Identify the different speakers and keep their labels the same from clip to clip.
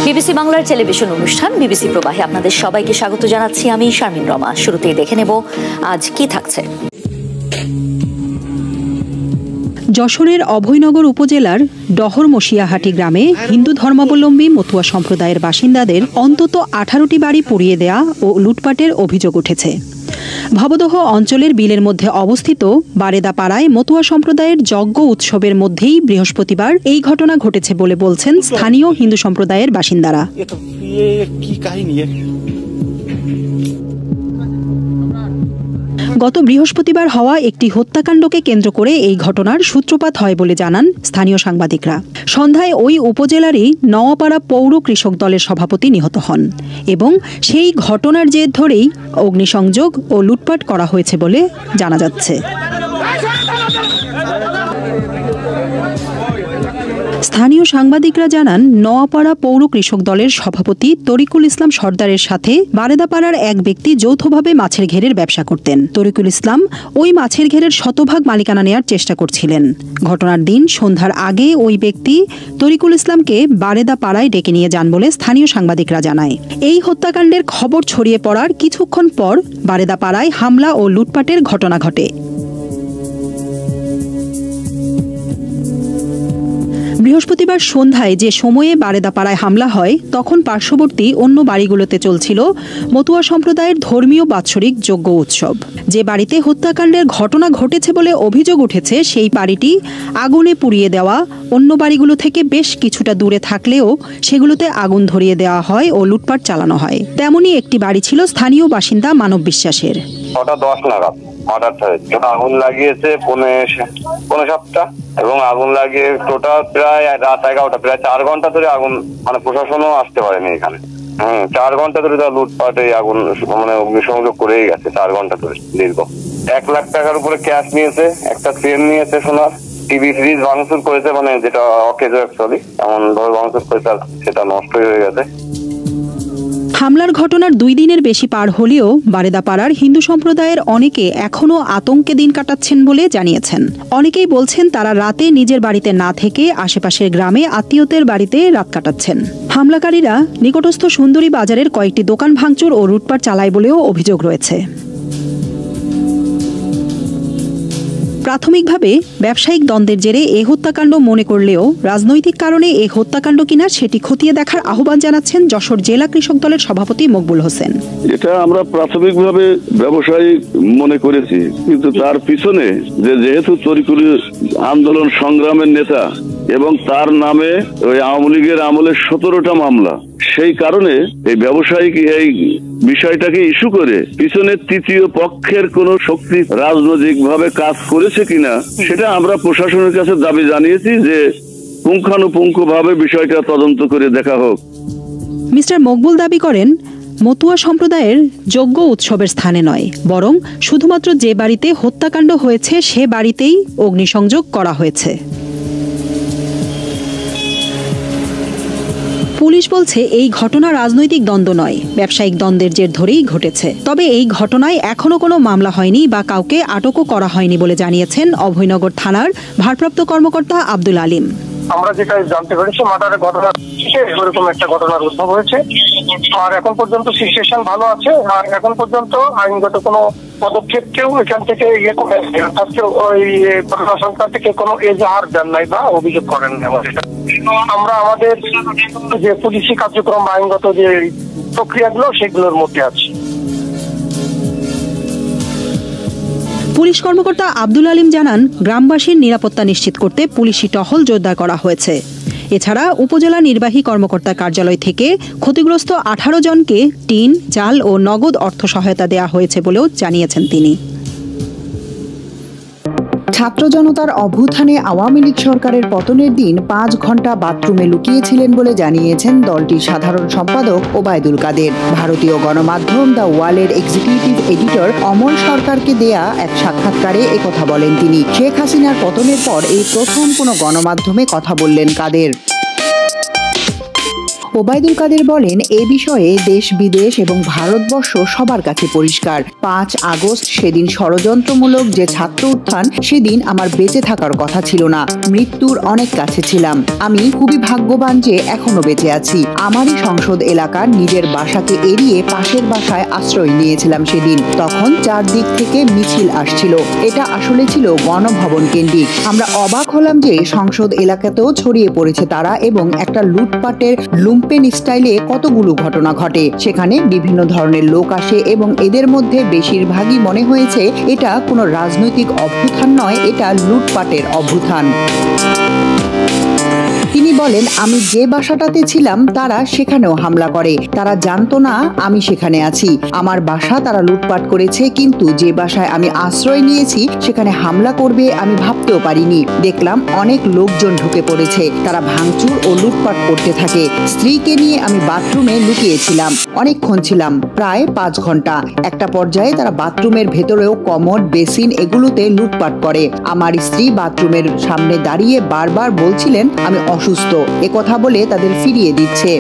Speaker 1: BBC বাংলার television অনুষ্ঠান BBC প্রবাহে আপনাদের সবাইকে স্বাগত জানাচ্ছি আমি শারমিন রমা। শুরুতেই দেখে নেব আজ কি থাকছে।
Speaker 2: যশোরের অভয়নগর উপজেলার ডহর-মশিয়াহাটি গ্রামে হিন্দু ধর্মাবলম্বী মতুয়া সম্প্রদায়ের বাসিন্দাদের অন্তত 18টি বাড়ি পুড়িয়ে দেয়া ও লুটপাটের অভিযোগ উঠেছে। ভবদহ অঞ্চলের বিলের মধ্যে অবস্থিত বারেদাপাড়ায় মতুয়া সম্প্রদায়ের যজ্ঞ উৎসবের মধ্যেই বৃহস্পতিবার এই ঘটনা ঘটেছে বলে বলছেন স্থানীয় হিন্দু সম্প্রদায়ের বাসিন্দারা। গত বৃহস্পতিবার হওয়া একটি হত্যাকাণ্ডকে কেন্দ্র করে এই ঘটনার সূত্রপাত হয় বলে জানান স্থানীয় সাংবাদিকরা। সন্ধ্যায় ওই উপজেলারই নওয়াপাড়া পৌর কৃষক দলের সভাপতি নিহত হন এবং সেই ঘটনার জের ধরেই অগ্নিসংযোগ ও লুটপাট করা হয়েছে বলে জানা যাচ্ছে। স্থানীয় সাংবাদিকরা জানান, নওয়াপাড়া পৌর কৃষক দলের সভাপতি তরিকুল ইসলাম সর্দারের সাথে বারেদাপাড়ার এক ব্যক্তি যৌথভাবে মাছের ঘেরের ব্যবসা করতেন। তরিকুল ইসলাম ওই মাছের ঘেরের শতভাগ মালিকানা নেয়ার চেষ্টা করছিলেন। ঘটনার দিন সন্ধ্যার আগে ওই ব্যক্তি তরিকুল ইসলামকে বারেদাপাড়ায় ডেকে নিয়ে যান বলে স্থানীয় সাংবাদিকরা জানায়। এই হত্যাকাণ্ডের খবর ছড়িয়ে পড়ার কিছুক্ষণ পর বারেদাপাড়ায় হামলা ও লুটপাটের ঘটনা ঘটে। বৃহস্পতিবার সন্ধ্যায় যে সময়ে বারেদাপাড়ায় হামলা হয় তখন পার্শ্ববর্তী অন্য বাড়িগুলোতে চলছিল মতুয়া সম্প্রদায়ের ধর্মীয় বাৎসরিক যজ্ঞ উৎসব। যে বাড়িতে হত্যাকাণ্ডের ঘটনা ঘটেছে বলে অভিযোগ উঠেছে সেই বাড়িটি আগুনে পুড়িয়ে দেওয়া, অন্য বাড়িগুলো থেকে বেশ কিছুটা দূরে থাকলেও সেগুলোতে আগুন ধরিয়ে দেওয়া হয় ও লুটপাট চালানো হয়। তেমনই একটি বাড়ি ছিল স্থানীয় বাসিন্দা মানব বিশ্বাসের।
Speaker 3: 10 নাগাদ হঠাৎ আগুন লাগিয়েছে 5:30 এবং আগুন লাগিয়ে টোটাল প্রায় রাত 11টা, প্রায় 4 ঘন্টা ধরে আগুন, মানে প্রশাসনও আসতে পারেনি এখানে। 4 ঘন্টা ধরে তার লুটপাট, এই আগুন মানে অগ্নিসংযোগ করেই গেছে 4 ঘন্টা ধরে দীর্ঘ। 1 লাখ টাকার উপরে ক্যাশ নিয়েছে, একটা ট্রেন নিয়েছে সোনার, টিভি ফ্রিজ ভাঙচুর করেছে, মানে যেটা অকেজ অ্যাকচুয়ালি এমন ভাবে ভাঙচুর করেছে, সেটা নষ্টই হয়ে গেছে।
Speaker 2: হামলার ঘটনার 2 দিনের বেশি পার হলেও বারেদাপাড়ার হিন্দু সম্প্রদায়ের অনেকে এখনও আতঙ্কে দিন কাটাচ্ছেন বলে জানিয়েছেন। অনেকেই বলছেন তারা রাতে নিজের বাড়িতে না থেকে আশেপাশের গ্রামে আত্মীয়দের বাড়িতে রাত কাটাচ্ছেন। হামলাকারীরা নিকটস্থ সুন্দরী বাজারের কয়েকটি দোকান ভাঙচুর ও লুটপাট চালায় বলেও অভিযোগ রয়েছে। প্রাথমিকভাবে ব্যবসায়িক দ্বন্দ্বের জেরে এ হত্যাকাণ্ড মনে করলেও রাজনৈতিক কারণে এ হত্যাকাণ্ড কিনা সেটি খতিয়ে দেখার আহ্বান জানাচ্ছেন যশোর জেলা কৃষক দলের সভাপতি মকবুল হোসেন।
Speaker 4: এটা আমরা প্রাথমিকভাবে ব্যবসায়িক মনে করেছি, কিন্তু তার পিছনে যেহেতু তরিকুল আন্দোলন সংগ্রামের নেতা এবং তার নামে ওই আওয়ামী লীগের আমলে 17টা মামলা, সেই কারণে এই ব্যবসায়িক এই বিষয়টাকে ইস্যু করে পিছনে তৃতীয় পক্ষের কোন শক্তি রাজনৈতিক ভাবে কাজ করেছে কিনা সেটা আমরা প্রশাসনের কাছে দাবি জানিয়েছি যে পুঙ্খানুপুঙ্খভাবে বিষয়টা তদন্ত করে দেখা হোক।
Speaker 2: মিস্টার মকবুল দাবি করেন, মতুয়া সম্প্রদায়ের যজ্ঞ উৎসবের স্থানে নয়, বরং শুধুমাত্র যে বাড়িতে হত্যাকাণ্ড হয়েছে সে বাড়িতেই অগ্নিসংযোগ করা হয়েছে। পুলিশ বলছে এই ঘটনা রাজনৈতিক দ্বন্দ্ব নয়, ব্যবসায়িক দ্বন্দ্বের জের ধরেই ঘটেছে। তবে এই ঘটনায় এখনো কোনো মামলা হয়নি বা কাউকে আটকও করা হয়নি বলে জানিয়েছেন অভয়নগর থানার ভারপ্রাপ্ত কর্মকর্তা আব্দুল আলিম।
Speaker 5: আমরা যেটা জানতে পেরেছি, মার্ডারের ঘটনা এরকম একটা ঘটনার উদ্ভব হয়েছে, আর এখন পর্যন্ত সিচুয়েশন ভালো আছে। আর এখন পর্যন্ত আইনগত কোনো পদক্ষেপ কেউ এখান থেকে ওই প্রশাসন থেকে কোনো এজাহার দেন নাই বা অভিযোগ করেন নাই। আমরা আমাদের যে পুলিশি কার্যক্রম, আইনগত যে প্রক্রিয়াগুলো, সেগুলোর মধ্যে আছি।
Speaker 2: পুলিশ কর্মকর্তা আব্দুল আলিম জানান, গ্রামবাসীর নিরাপত্তা নিশ্চিত করতে পুলিশি টহল জোরদার করা হয়েছে। এছাড়া উপজেলা নির্বাহী কর্মকর্তার কার্যালয় থেকে ক্ষতিগ্রস্ত 18 জনকে টিন, চাল ও নগদ অর্থ সহায়তা দেওয়া হয়েছে বলেও জানিয়েছেন তিনি।
Speaker 6: ছাত্র জনতার অভ্যুত্থানে আওয়ামী লীগ সরকারের পতনের দিন 5 ঘন্টা বাথরুমে লুকিয়েছিলেন বলে জানিয়েছেন দলটির সাধারণ সম্পাদক ওবায়দুল কাদের। ভারতীয় গণমাধ্যম দ্য ওয়ালের এক্সিকিউটিভ এডিটর অমল সরকারকে দেয়া এক সাক্ষাৎকারে একথা বলেন তিনি। শেখ হাসিনার পতনের পর এই প্রথম কোনো গণমাধ্যমে কথা বললেন কাদের। ওবায়দুল কাদের বলেন, এ বিষয়ে দেশ বিদেশ এবং ভারতবর্ষ সবার কাছে পরিষ্কার। 5 আগস্ট সেদিন ষড়যন্ত্রমূলক যে ছাত্র উত্থান, সেদিন আমার বেঁচে থাকার কথা ছিল না, মৃত্যুর অনেক কাছে ছিলাম। আমি খুবই ভাগ্যবান যে এখনো বেঁচে আছি। আমারই সংসদ এলাকার নিজের বাসাকে এড়িয়ে পাশের বাসায় আশ্রয় নিয়েছিলাম সেদিন। তখন চারদিক থেকে মিছিল আসছিল। এটা আসলে ছিল গণভবন কেন্দ্রিক। আমরা অবাক হলাম যে সংসদ এলাকাতেও ছড়িয়ে পড়েছে তারা এবং একটা লুটপাটের লুম্পেন স্টাইলে কতগুলো ঘটনা ঘটে। সেখানে বিভিন্ন ধরনের লোক আসে এবং এদের মধ্যে বেশিরভাগই মনে হয়েছে এটা কোনো রাজনৈতিক অভ্যুত্থান নয়, এটা লুটপাটের অভ্যুত্থান। তিনি বলেন, আমি যে বাসাটাতে ছিলাম তারা সেখানেও হামলা করে। তারা জানতো না আমি সেখানে আছি। আমার বাসা তারা লুটপাট করেছে, কিন্তু যে বাসায় আমি আশ্রয় নিয়েছি সেখানে হামলা করবে আমি ভাবতেও পারিনি। দেখলাম অনেক লোকজন ঢুকে পড়েছে, তারা ভাঙচুর ও লুটপাট করতে থাকে। স্ত্রীকে নিয়ে আমি বাথরুমে লুকিয়েছিলাম, অনেকক্ষণ ছিলাম, প্রায় 5 ঘন্টা। একটা পর্যায়ে তারা বাথরুমের ভেতরেও কমোড, বেসিন এগুলোতে লুটপাট করে। আমার স্ত্রী বাথরুমের সামনে দাঁড়িয়ে বারবার বলছিলেন আমি অসুস্থ, একথা বলে তাদের ফিরিয়ে দিচ্ছে।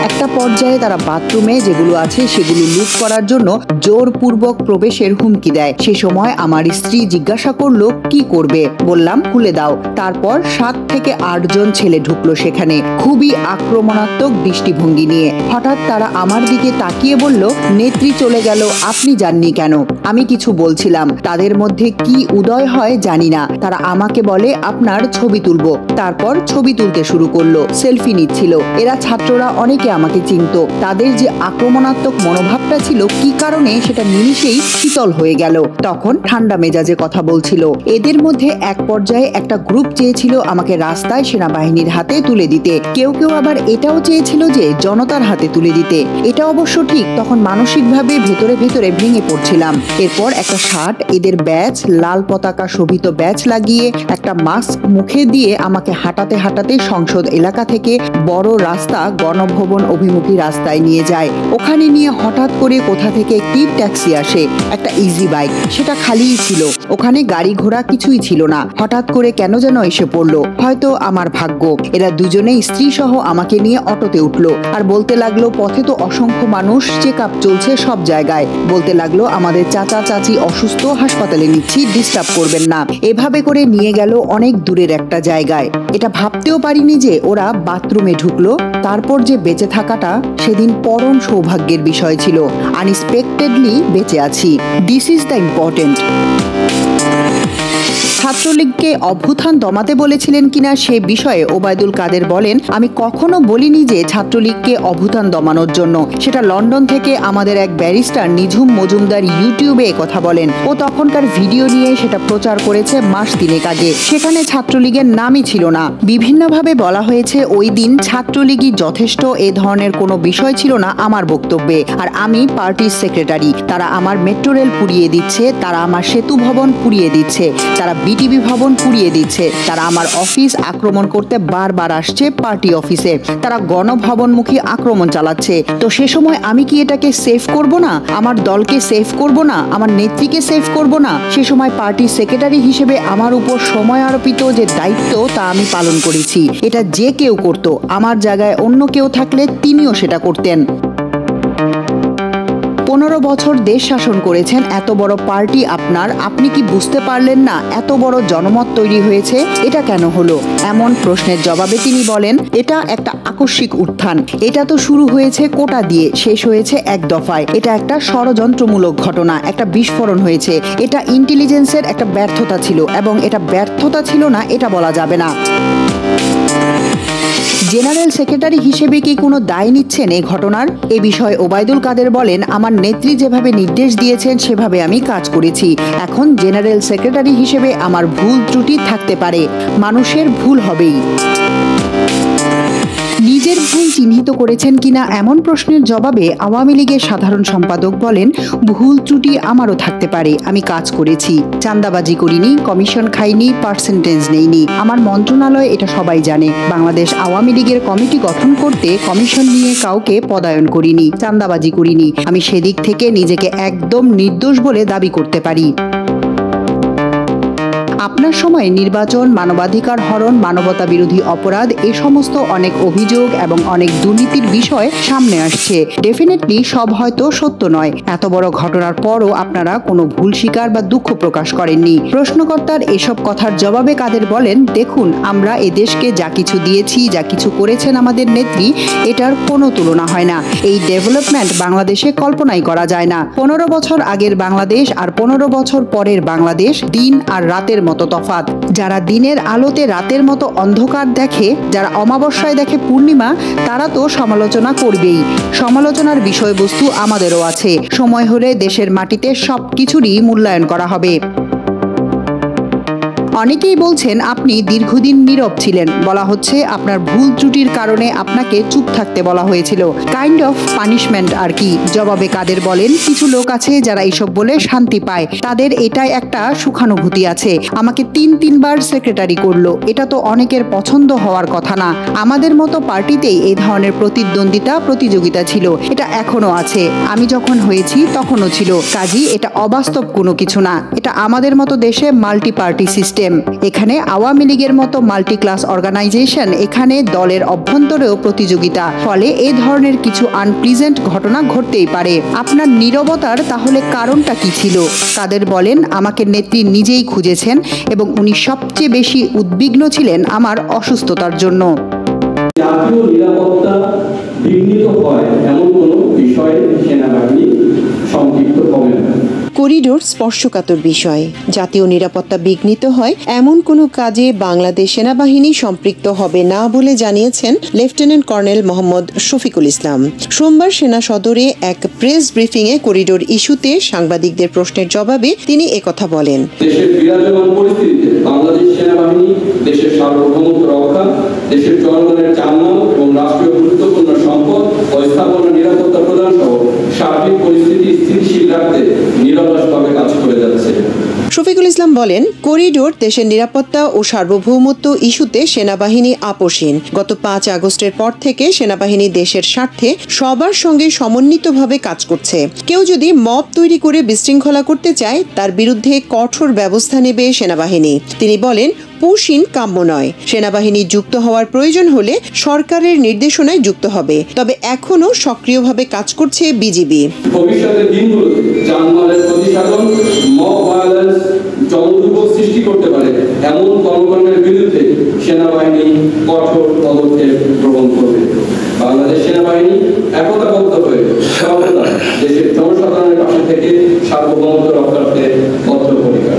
Speaker 6: একটা পর্যায়ে তারা বাথরুমে যেগুলো আছে সেগুলো লুট করার জন্য জোরপূর্বক প্রবেশের হুমকি দেয়। সে সময় আমার স্ত্রী জিজ্ঞাসা করলো কি করবে, বললাম খুলে দাও। তারপর 7 থেকে 8 জন ছেলে ঢুকলো সেখানে, খুবই আক্রমণাত্মক দৃষ্টিভঙ্গি নিয়ে। হঠাৎ তারা আমার দিকে তাকিয়ে বলল, নেত্রী চলে গেল, আপনি যাননি কেন? আমি কিছু বলছিলাম, তাদের মধ্যে কি উদয় হয় জানি না। তারা আমাকে বলে আপনার ছবি তুলবো। তারপর ছবি তুলতে শুরু করলো, সেলফি নিচ্ছিল। এরা ছাত্ররা অনেকে আমাকে চিনত। তাদের যে আক্রমণাত্মক মনোভাবটা ছিল কি কারণে সেটা নিমিষেই শীতল হয়ে গেল। তখন ঠান্ডা মেজাজে কথা বলছিল। এদের মধ্যে এক পর্যায়ে একটা গ্রুপ চেয়েছিল আমাকে রাস্তায় সেনাবাহিনীর হাতে তুলে দিতে, কেউ কেউ আবার এটাও চেয়েছিল যে জনতার হাতে তুলে দিতে। এটা অবশ্য ঠিক, তখন মানসিকভাবে ভেতরে ভেতরে ভেঙে পড়ছিলাম। এরপর একটা শার্ট, এদের ব্যাচ, লাল পতাকা শোভিত ব্যাচ লাগিয়ে একটা মাস্ক মুখে দিয়ে আমাকে হাঁটাতে হাঁটাতে সংসদ এলাকা থেকে বড় রাস্তা গণভবন অভিমুখী রাস্তায় নিয়ে যায়। ওখানে নিয়ে হঠাৎ করে কোথা থেকে একটি ট্যাক্সি আসে, একটা ইজি বাইক, সেটা খালিই ছিল। ওখানে গাড়ি ঘোড়া কিছুই ছিল না। হঠাৎ করে কেন যেন এসে পড়লো, হয়তো আমার ভাগ্য। এরা দুজনে স্ত্রী সহ আমাকে নিয়ে অটোতে উঠলো আর বলতে লাগলো পথে তো অসংখ্য মানুষ, চেক আপ চলছে সব জায়গায়। বলতে লাগলো আমাদের চাচা চাচি অসুস্থ, হাসপাতালে নিচ্ছি, ডিস্টার্ব করবেন না। এভাবে করে নিয়ে গেল অনেক দূরের একটা জায়গায়। এটা ভাবতেও পারিনি যে ওরা বাথরুমে ঢুকলো। তারপর যে বেঁচে থাকাটা সেদিন পরম সৌভাগ্যের বিষয় ছিল। আনএক্সপেক্টেডলি বেঁচে আছি। This is the important. ছাত্রলীগকে অভ্যুত্থান দমাতে বলেছিলেন কিনা সে বিষয়ে ওবায়দুল কাদের বলেন, আমি কখনো বলিনি যে ছাত্রলীগকে অভ্যুত্থান দমানোর জন্য। সেটা লন্ডন থেকে আমাদের এক ব্যারিস্টার নিঝুম মজুমদার ইউটিউবে কথা বলেন। ও তখনকার ভিডিও নিয়ে সেটা প্রচার করেছে মাস 3 আগে। সেখানে ছাত্রলীগের নামই ছিল না। বিভিন্নভাবে বলা হয়েছে ওই দিন ছাত্রলীগই যথেষ্ট, এ ধরনের কোনো বিষয় ছিল না আমার বক্তব্যে। আর আমি পার্টির সেক্রেটারি। তারা আমার মেট্রো রেল পুড়িয়ে দিচ্ছে, তারা আমার সেতু ভবন পুড়িয়ে দিচ্ছে, তারা বিটিভি ভবন পুড়িয়ে দিচ্ছে, তারা আমার অফিস আক্রমণ করতে বারবার আসছে, পার্টি অফিসে তারা গণভবনমুখী আক্রমণ চালাচ্ছে। তো সে সময় আমি কি এটাকে সেভ করব না? আমার দলকে সেভ করব না? আমার নেত্রীকে সেভ করব না? সে সময় পার্টির সেক্রেটারি হিসেবে আমার উপর সময় আরোপিত যে দায়িত্ব তা আমি পালন করেছি। এটা যে কেউ করত, আমার জায়গায় অন্য কেউ থাকলে তিনিও সেটা করতেন। 15 বছর দেশ শাসন করেছেন, এত বড় পার্টি আপনার, আপনি কি বুঝতে পারলেন না এত বড় জনমত তৈরি হয়েছে? এটা কেন হলো? এমন প্রশ্নের জবাবে তিনি বলেন, এটা একটা আকস্মিক উত্থান। এটা তো শুরু হয়েছে কোটা দিয়ে, শেষ হয়েছে এক দফায়। এটা একটা ষড়যন্ত্রমূলক ঘটনা, একটা বিস্ফোরণ হয়েছে। এটা ইন্টেলিজেন্সের একটা ব্যর্থতা ছিল, এবং এটা ব্যর্থতা ছিল না এটা বলা যাবে না। জেনারেল সেক্রেটারি হিসেবে কি কোনো দায় নিচ্ছেন এই ঘটনার? এ বিষয়ে ওবায়দুল কাদের বলেন, আমার নেত্রী যেভাবে নির্দেশ দিয়েছেন সেভাবে আমি কাজ করেছি। এখন জেনারেল সেক্রেটারি হিসেবে আমার ভুল ত্রুটি থাকতে পারে, মানুষের ভুল হবেই। নিজের ভুল চিহ্নিত করেছেন কিনা এমন প্রশ্নের জবাবে আওয়ামী লীগের সাধারণ সম্পাদক বলেন, ভুল ত্রুটি আমারও থাকতে পারে, আমি কাজ করেছি, চাঁদাবাজি করিনি, কমিশন খাইনি, পার্সেন্টেজ নেইনি। আমার মন্ত্রণালয় এটা সবাই জানে। বাংলাদেশ আওয়ামী লীগের কমিটি গঠন করতে কমিশন নিয়ে কাউকে পদায়ন করিনি, চাঁদাবাজি করিনি। আমি সেদিক থেকে নিজেকে একদম নির্দোষ বলে দাবি করতে পারি। আপনার সময় নির্বাচন, মানবাধিকার হরণ, মানবতা বিরোধী অপরাধ, এ সমস্ত অনেক অভিযোগ এবং অনেক দুর্নীতির বিষয় সামনে আসছে। ডেফিনেটলি সব হয়তো সত্য নয়। এত বড় ঘটনার পরও আপনারা কোনো ভুল স্বীকার বা দুঃখ প্রকাশ করেননি। প্রশ্নকর্তার এসব কথার জবাবে কাদের বলেন, দেখুন, আমরা এ দেশকে যা কিছু দিয়েছি, যা কিছু করেছেন আমাদের নেত্রী, এটার কোনো তুলনা হয় না। এই ডেভেলপমেন্ট বাংলাদেশে কল্পনাই করা যায় না। 15 বছর আগের বাংলাদেশ আর 15 বছর পরের বাংলাদেশ দিন আর রাতের মতো তফাৎ। যারা দিনের আলোতে রাতের মতো অন্ধকার দেখে, যারা অমাবস্যায় দেখে পূর্ণিমা, তারা তো সমালোচনা করবেই। সমালোচনার বিষয়বস্তু আমাদেরও আছে। সময় হলে দেশের মাটিতে সবকিছুরই মূল্যায়ন করা হবে। অনেকেই বলছেন আপনি দীর্ঘদিন নীরব ছিলেন। বলা হচ্ছে আপনার ভুল ত্রুটির কারণে আপনাকে চুপ থাকতে বলা হয়েছিল। কাইন্ড অফ পানিশমেন্ট আর কি। জবাবে কাদের বলেন, কিছু লোক আছে যারা এইসব বলে শান্তি পায়, তাদের এটাই একটা সুখানুভূতি আছে। আমাকে 3-3বার সেক্রেটারি করলো, এটা তো অনেকের পছন্দ হওয়ার কথা না। আমাদের মতো পার্টিতেই এই ধরনের প্রতিযোগিতা ছিল, এটা এখনো আছে। আমি যখন হয়েছি তখনও ছিল। কাজী এটা অবাস্তব কোনো কিছু না। এটা আমাদের মতো দেশে মাল্টি পার্টি সিস্টেম। এখানে আওয়ামী লীগের মতো মাল্টি ক্লাস অর্গানাইজেশন, এখানে দলের অভ্যন্তরেও প্রতিযোগিতা। ফলে এই ধরনের কিছু আনপ্লিজেন্ট ঘটনা ঘটতেই পারে। আপনার নীরবতার তাহলে কারণটা কি ছিল? কাদের বলেন, আমাকে নেত্রী নিজেই খুঁজেছেন এবং উনি সবচেয়ে বেশি উদ্বিগ্ন ছিলেন আমার অসুস্থতার জন্য।
Speaker 7: জাতীয় নিরাপত্তা বিঘ্নিত হয় এমন কোনো বিষয়ে সেনাবাহিনী সম্পৃক্ত হবে না।
Speaker 8: করিডোর স্পর্শকাতর বিষয়। জাতীয় নিরাপত্তা বিঘ্নিত হয় এমন কোনো কাজে বাংলাদেশ সেনাবাহিনী সম্পৃক্ত হবে না বলে জানিয়েছেন লেফটেন্যান্ট কর্নেল মোহাম্মদ শফিকুল ইসলাম। সোমবার সেনা সদরে এক প্রেস ব্রিফিংয়ে করিডোর ইস্যুতে সাংবাদিকদের প্রশ্নের জবাবে তিনি একথা বলেন।
Speaker 7: দেশের বিরাজমান পরিস্থিতিতে বাংলাদেশ সেনাবাহিনী দেশের সার্বভৌমত্ব রক্ষা, দেশের জনগণের জানমাল এবং রাষ্ট্রীয় গুরুত্বপূর্ণ সম্পদ ও স্থাপনা নিরাপত্তা প্রদান সহ সার্বিক পরিস্থিতি স্থিতিশীল রাখতে নিরলসভাবে কাজ করে যাচ্ছে।
Speaker 8: শফিকুল ইসলাম বলেন, করিডোর দেশের নিরাপত্তা ও সার্বভৌমত্ব ইস্যুতে সেনাবাহিনী আপোষহীন। গত 5 আগস্টের পর থেকে সেনাবাহিনী দেশের স্বার্থে সবার সঙ্গে সমন্বিতভাবে কাজ করছে। কেউ যদি মব তৈরি করে বিশৃঙ্খলা করতে চায়, তার বিরুদ্ধে কঠোর ব্যবস্থা নেবে সেনাবাহিনী। তিনি বলেন, পুশিন কাম্য নয়। সেনাবাহিনী যুক্ত হওয়ার প্রয়োজন হলে সরকারের নির্দেশনায় যুক্ত হবে, তবে এখনো সক্রিয়ভাবে কাজ করছে বিজিবি।
Speaker 7: ভবিষ্যতের দিনগুলোতে জানমালের প্রতিসাধন, মব ভায়োলেন্স, জনদুর্ভোগ সৃষ্টি করতে পারে এমন কর্মকাণ্ডের বিরুদ্ধে সেনাবাহিনী কঠোর পদক্ষেপ গ্রহণ করবে। বাংলাদেশ সেনাবাহিনী একতাবদ্ধ হয়ে সর্বদা দেশের জনসাধারণের পাশে থেকে সার্বভৌমত্ব রক্ষার্থে বদ্ধপরিকর।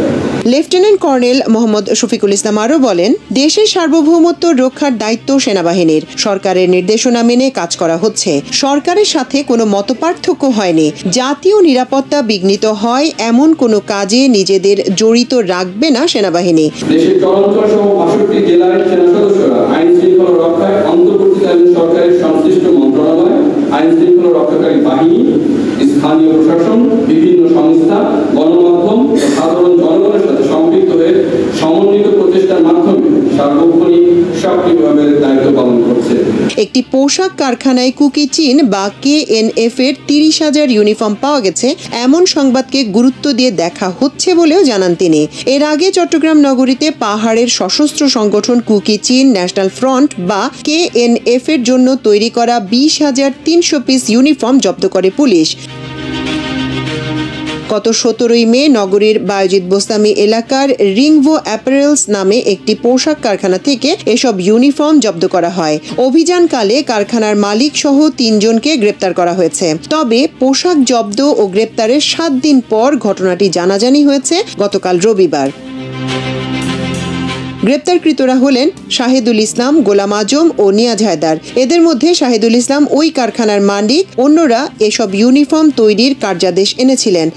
Speaker 8: লেফটেন্যান্ট কর্নেল মোহাম্মদ শফিকুল ইসলাম আরও বলেন, দেশের সার্বভৌমত্ব রক্ষার দায়িত্ব সেনাবাহিনীর। সরকারের নির্দেশনা মেনে কাজ করা হচ্ছে। সরকারের সাথে কোনো মতপার্থক্য হয়নি। জাতীয় নিরাপত্তা বিঘ্নিত হয় এমন কোনো কাজে নিজেদের জড়িত রাখবে না সেনাবাহিনী।
Speaker 7: দেশের চরাঞ্চল সহ 62 জেলার সেনা সদস্যরা আইন শৃঙ্খলা রক্ষায় অন্তর্বর্তীকালীন সরকারের সংশ্লিষ্ট মন্ত্রণালয়, আইন শৃঙ্খলা রক্ষাকারী বাহিনী, স্থানীয় প্রশাসন, বিভিন্ন সংস্থা, গণমাধ্যম ও সাধারণ জনগণের সাথে সম্পৃক্ত হয়ে সমন্বিত প্রচেষ্টার মাধ্যমে সার্বক্ষণিক সক্রিয়ভাবে দায়িত্ব পালন করছে।
Speaker 8: একটি পোশাক কারখানায় কুকি চিন বা KNF এর 30,000 ইউনিফর্ম পাওয়া গেছে এমন সংবাদকে গুরুত্ব দিয়ে দেখা হচ্ছে বলেও জানান তিনি। এর আগে চট্টগ্রাম নগরীতে পাহাড়ের সশস্ত্র সংগঠন কুকি চিন ন্যাশনাল ফ্রন্ট বা KNF এর জন্য তৈরি করা 20,300 পিস ইউনিফর্ম জব্দ করে পুলিশ। গত 17 মে নগরীর বায়জিদ বোস্তামি এলাকার রিংভো অ্যাপারেলস নামে একটি পোশাক কারখানা থেকে এসব ইউনিফর্ম জব্দ করা হয়। অভিযানকালে কারখানার মালিক সহ 3 জনকে গ্রেপ্তার করা হয়েছে। তবে পোশাক জব্দ ও গ্রেপ্তারের 7 দিন পর ঘটনাটি জানাজানি হয়েছে গতকাল রবিবার। গ্রেপ্তারকৃতরা হলেন শাহিদুল ইসলাম, গোলাম আজম ও নিয়াজ হায়দার। এদের মধ্যে শাহিদুল ইসলাম ওই কারখানার মালিক, অন্যরা এসব ইউনিফর্ম তৈরির কার্যাদেশ এনেছিলেন।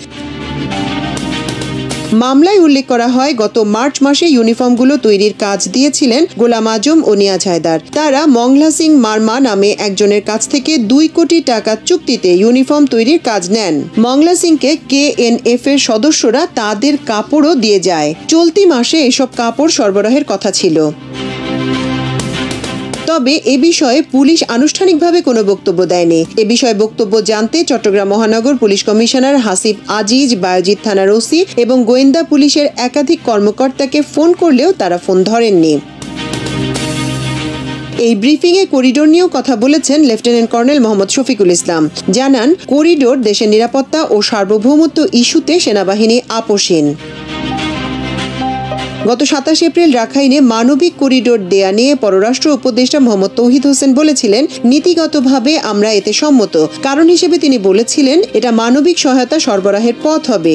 Speaker 8: মামলায় উল্লেখ করা হয়, গত মার্চ মাসে ইউনিফর্মগুলো তৈরির কাজ দিয়েছিলেন গোলাম আজম ও নিয়াজ হায়দার। তারা মংলা সিং মার্মা নামে একজনের কাছ থেকে 2 কোটি টাকা চুক্তিতে ইউনিফর্ম তৈরির কাজ নেন। মংলা সিংকে KNF এর সদস্যরা তাদের কাপড়ও দিয়ে যায়। চলতি মাসে এসব কাপড় সরবরাহের কথা ছিল। তবে এ বিষয়ে পুলিশ আনুষ্ঠানিকভাবে কোনো বক্তব্য দেয়নি। এ বিষয়ে বক্তব্য জানতে চট্টগ্রাম মহানগর পুলিশ কমিশনার হাসিব আজিজ, বায়েজিদ থানার ওসি এবং গোয়েন্দা পুলিশের একাধিক কর্মকর্তাকে ফোন করলেও তারা ফোন ধরেননি। এই ব্রিফিংয়ে করিডোর নিয়েও কথা বলেছেন লেফটেন্যান্ট কর্নেল মোহাম্মদ শফিকুল ইসলাম। জানান, করিডোর দেশের নিরাপত্তা ও সার্বভৌমত্ব ইস্যুতে সেনাবাহিনী আপোষহীন। গত 27 এপ্রিল রাখাইনে মানবিক করিডোর দেয়া নিয়ে পররাষ্ট্র উপদেষ্টা মোহাম্মদ তৌহিদ হোসেন বলেছিলেন, নীতিগতভাবে আমরা এতে সম্মত। কারণ হিসেবে তিনি বলেছিলেন, এটা মানবিক সহায়তা সরবরাহের পথ হবে।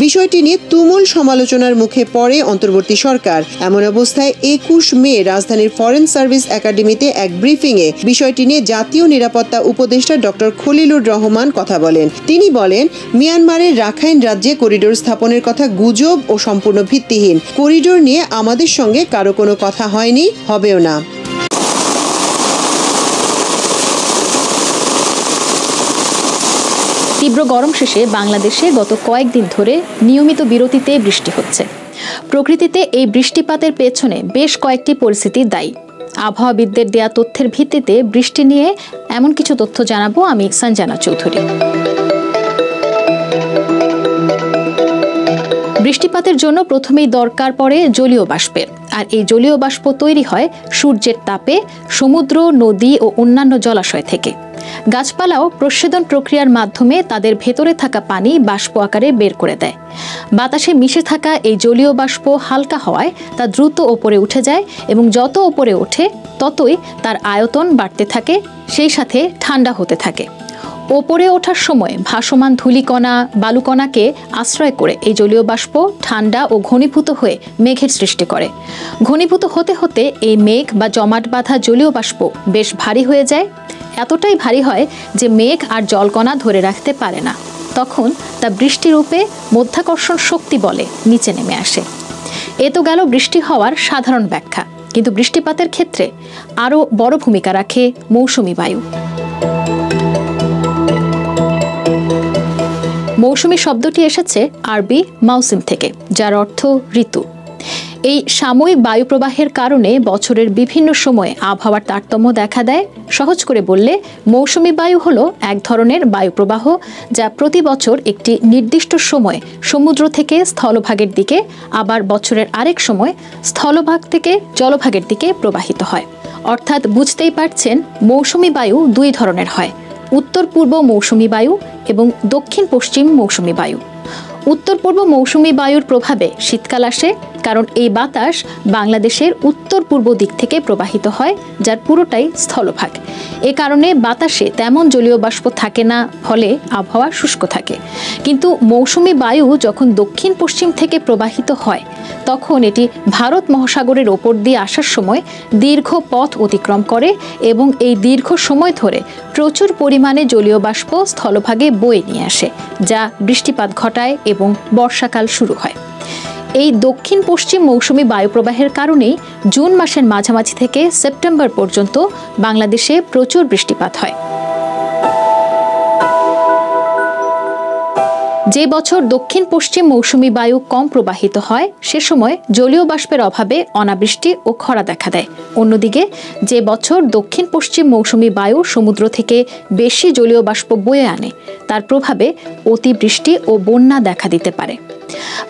Speaker 8: বিষয়টি নিয়ে তুমুল সমালোচনার মুখে পড়ে অন্তর্বর্তী সরকার। এমন অবস্থায় 21 মে রাজধানীর ফরেন সার্ভিস একাডেমিতে এক ব্রিফিংয়ে বিষয়টি নিয়ে জাতীয় নিরাপত্তা উপদেষ্টা ডক্টর খলিলুর রহমান কথা বলেন। তিনি বলেন, মিয়ানমারের রাখাইন রাজ্যে করিডোর স্থাপনের কথা গুজব ও সম্পূর্ণ ভিত্তিহীন। করিডোর নিয়ে আমাদের সঙ্গে কারো কোনো কথা হয়নি, হবেও না।
Speaker 9: তীব্র গরম শেষে বাংলাদেশে গত কয়েকদিন ধরে নিয়মিত বিরতিতে বৃষ্টি হচ্ছে। প্রকৃতিতে এই বৃষ্টিপাতের পেছনে বেশ কয়েকটি পরিস্থিতি দায়ী। আবহাওয়াবিদদের দেয়া তথ্যের ভিত্তিতে বৃষ্টি নিয়ে এমন কিছু তথ্য জানাবো আমি সঞ্জনা চৌধুরী। বৃষ্টিপাতের জন্য প্রথমেই দরকার পড়ে জলীয় বাষ্পের, আর এই জলীয় বাষ্প তৈরি হয় সূর্যের তাপে, সমুদ্র, নদী ও অন্যান্য জলাশয় থেকে। গাছপালাও প্রস্বেদন প্রক্রিয়ার মাধ্যমে তাদের ভেতরে থাকা পানি বাষ্প আকারে বের করে দেয়। বাতাসে মিশে থাকা এই জলীয় বাষ্প হালকা হওয়ায় তা দ্রুত ওপরে উঠে যায় এবং যত ওপরে ওঠে ততই তার আয়তন বাড়তে থাকে, সেই সাথে ঠান্ডা হতে থাকে। ওপরে ওঠার সময় ভাসমান ধূলিকণা, বালুকণাকে আশ্রয় করে এই জলীয় বাষ্প ঠান্ডা ও ঘনীভূত হয়ে মেঘের সৃষ্টি করে। ঘনীভূত হতে হতে এই মেঘ বা জমাট বাঁধা জলীয় বাষ্প বেশ ভারী হয়ে যায়। এতটাই ভারী হয় যে মেঘ আর জলকণা ধরে রাখতে পারে না। তখন তা বৃষ্টিরূপে মধ্যাকর্ষণ শক্তি বলে নিচে নেমে আসে। এ তো গেল বৃষ্টি হওয়ার সাধারণ ব্যাখ্যা, কিন্তু বৃষ্টিপাতের ক্ষেত্রে আরও বড় ভূমিকা রাখে মৌসুমী বায়ু। মৌসুমী শব্দটি এসেছে আরবি মাউসিম থেকে, যার অর্থ ঋতু। এই সাময়িক বায়ুপ্রবাহের কারণে বছরের বিভিন্ন সময়ে আবহাওয়ার তারতম্য দেখা দেয়। সহজ করে বললে, মৌসুমী বায়ু হলো এক ধরনের বায়ুপ্রবাহ যা প্রতি বছর একটি নির্দিষ্ট সময়ে সমুদ্র থেকে স্থলভাগের দিকে, আবার বছরের আরেক সময় স্থলভাগ থেকে জলভাগের দিকে প্রবাহিত হয়। অর্থাৎ বুঝতেই পারছেন, মৌসুমী বায়ু দুই ধরনের হয়, উত্তর পূর্ব মৌসুমী বায়ু এবং দক্ষিণ পশ্চিম মৌসুমী বায়ু। উত্তর পূর্ব মৌসুমী বায়ুর প্রভাবে শীতকাল আসে, কারণ এই বাতাস বাংলাদেশের উত্তর পূর্ব দিক থেকে প্রবাহিত হয়, যার পুরোটাই স্থলভাগ। এ কারণে বাতাসে তেমন জলীয় বাষ্প থাকে না, ফলে আবহাওয়া শুষ্ক থাকে। কিন্তু মৌসুমী বায়ু যখন দক্ষিণ পশ্চিম থেকে প্রবাহিত হয়, তখন এটি ভারত মহাসাগরের ওপর দিয়ে আসার সময় দীর্ঘ পথ অতিক্রম করে এবং এই দীর্ঘ সময় ধরে প্রচুর পরিমাণে জলীয় বাষ্প স্থলভাগে বয়ে নিয়ে আসে, যা বৃষ্টিপাত ঘটায় এবং বর্ষাকাল শুরু হয়। এই দক্ষিণ পশ্চিম মৌসুমী বায়ুপ্রবাহের কারণেই জুন মাসের মাঝামাঝি থেকে সেপ্টেম্বর পর্যন্ত বাংলাদেশে প্রচুর বৃষ্টিপাত হয়। যে বছর দক্ষিণ পশ্চিম মৌসুমী বায়ু কম প্রবাহিত হয়, সে সময় জলীয় বাষ্পের অভাবে অনাবৃষ্টি ও খরা দেখা দেয়। অন্যদিকে যে বছর দক্ষিণ পশ্চিম মৌসুমী বায়ু সমুদ্র থেকে বেশি জলীয় বাষ্প বয়ে আনে, তার প্রভাবে অতিবৃষ্টি ও বন্যা দেখা দিতে পারে।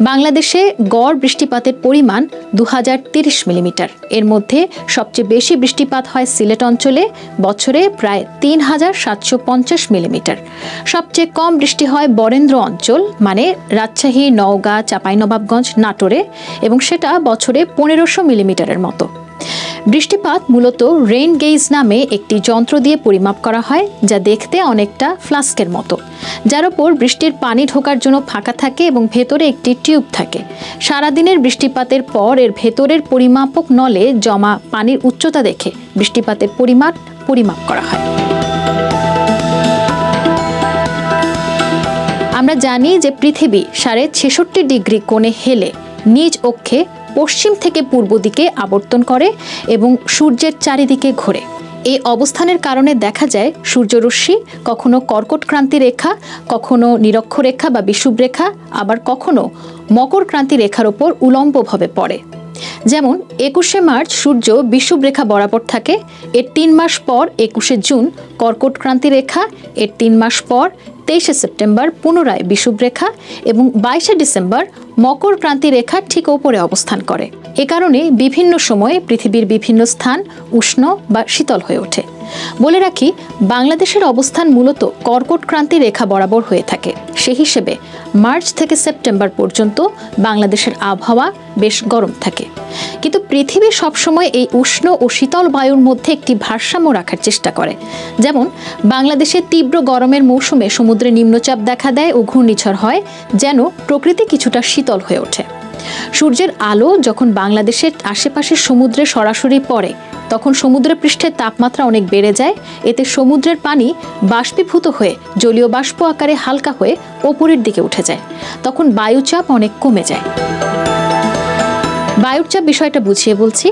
Speaker 9: বাংলাদেশে গড় বৃষ্টিপাতের পরিমাণ 2030 মিলিমিটার। এর মধ্যে সবচেয়ে বেশি বৃষ্টিপাত হয় সিলেট অঞ্চলে, বছরে প্রায় 3750 মিলিমিটার। সবচেয়ে কম বৃষ্টি হয় বরেন্দ্র অঞ্চল, মানে রাজশাহী, নওগাঁ, চাঁপাইনবাবগঞ্জ, নাটোরে, এবং সেটা বছরে 1500 মিলিমিটারের মতো। বৃষ্টিপাত মূলত রেইন গেজ নামে একটি যন্ত্র দিয়ে পরিমাপ করা হয়, যা দেখতে অনেকটা ফ্লাস্কের মতো, যার উপর বৃষ্টির পানি ঢোকার জন্য ফাঁকা থাকে এবং ভেতরে একটি টিউব থাকে। সারাদিনের বৃষ্টিপাতের পর এর ভেতরের পরিমাপক নলে জমা পানির উচ্চতা দেখে বৃষ্টিপাতের পরিমাণ পরিমাপ করা হয়। আমরা জানি যে পৃথিবী 66.5 ডিগ্রি কোণে হেলে নিজ অক্ষে পশ্চিম থেকে পূর্ব দিকে আবর্তন করে এবং সূর্যের চারিদিকে ঘোরে। এই অবস্থানের কারণে দেখা যায় সূর্যরশ্মি কখনো কর্কটক্রান্তি রেখা, কখনো নিরক্ষরেখা বা বিষুবরেখা, আবার কখনো মকরক্রান্তি রেখার ওপর উলম্বভাবে পড়ে। যেমন 21শে মার্চ সূর্য বিষুবরেখা বরাবর থাকে, এর 3 মাস পর 21শে জুন কর্কট ক্রান্তি রেখা, এর 3 মাস পর 23শে সেপ্টেম্বর পুনরায় বিষুবরেখা এবং 22শে ডিসেম্বর মকর ক্রান্তি রেখা ঠিক ওপরে অবস্থান করে। এ কারণে বিভিন্ন সময়ে পৃথিবীর বিভিন্ন স্থান উষ্ণ বা শীতল হয়ে ওঠে। বলে রাখি, বাংলাদেশের অবস্থান মূলত কর্কট ক্রান্তি রেখা বরাবর হয়ে থাকে। সে হিসেবে মার্চ থেকে সেপ্টেম্বর পর্যন্ত বাংলাদেশের আবহাওয়া বেশ গরম থাকে। কিন্তু পৃথিবী সবসময় এই উষ্ণ ও শীতল বায়ুর মধ্যে একটি ভারসাম্য রাখার চেষ্টা করে। যেমন বাংলাদেশের তীব্র গরমের মৌসুমে সমুদ্রে নিম্নচাপ দেখা দেয় ও ঘূর্ণিঝড় হয়, যেন প্রকৃতি কিছুটা শীতল হয়ে ওঠে। সূর্যের আলো যখন বাংলাদেশের আশেপাশের সমুদ্রে সরাসরি পড়ে, তখন সমুদ্র পৃষ্ঠের তাপমাত্রা অনেক বেড়ে যায়। এতে সমুদ্রের পানি বাষ্পীভূত হয়ে জলীয় বাষ্প আকারে হালকা হয়ে ওপরের দিকে উঠে যায়। তখন বায়ুচাপ অনেক কমে যায়। বায়ুর চাপ বিষয়টা বুঝিয়ে বলছি।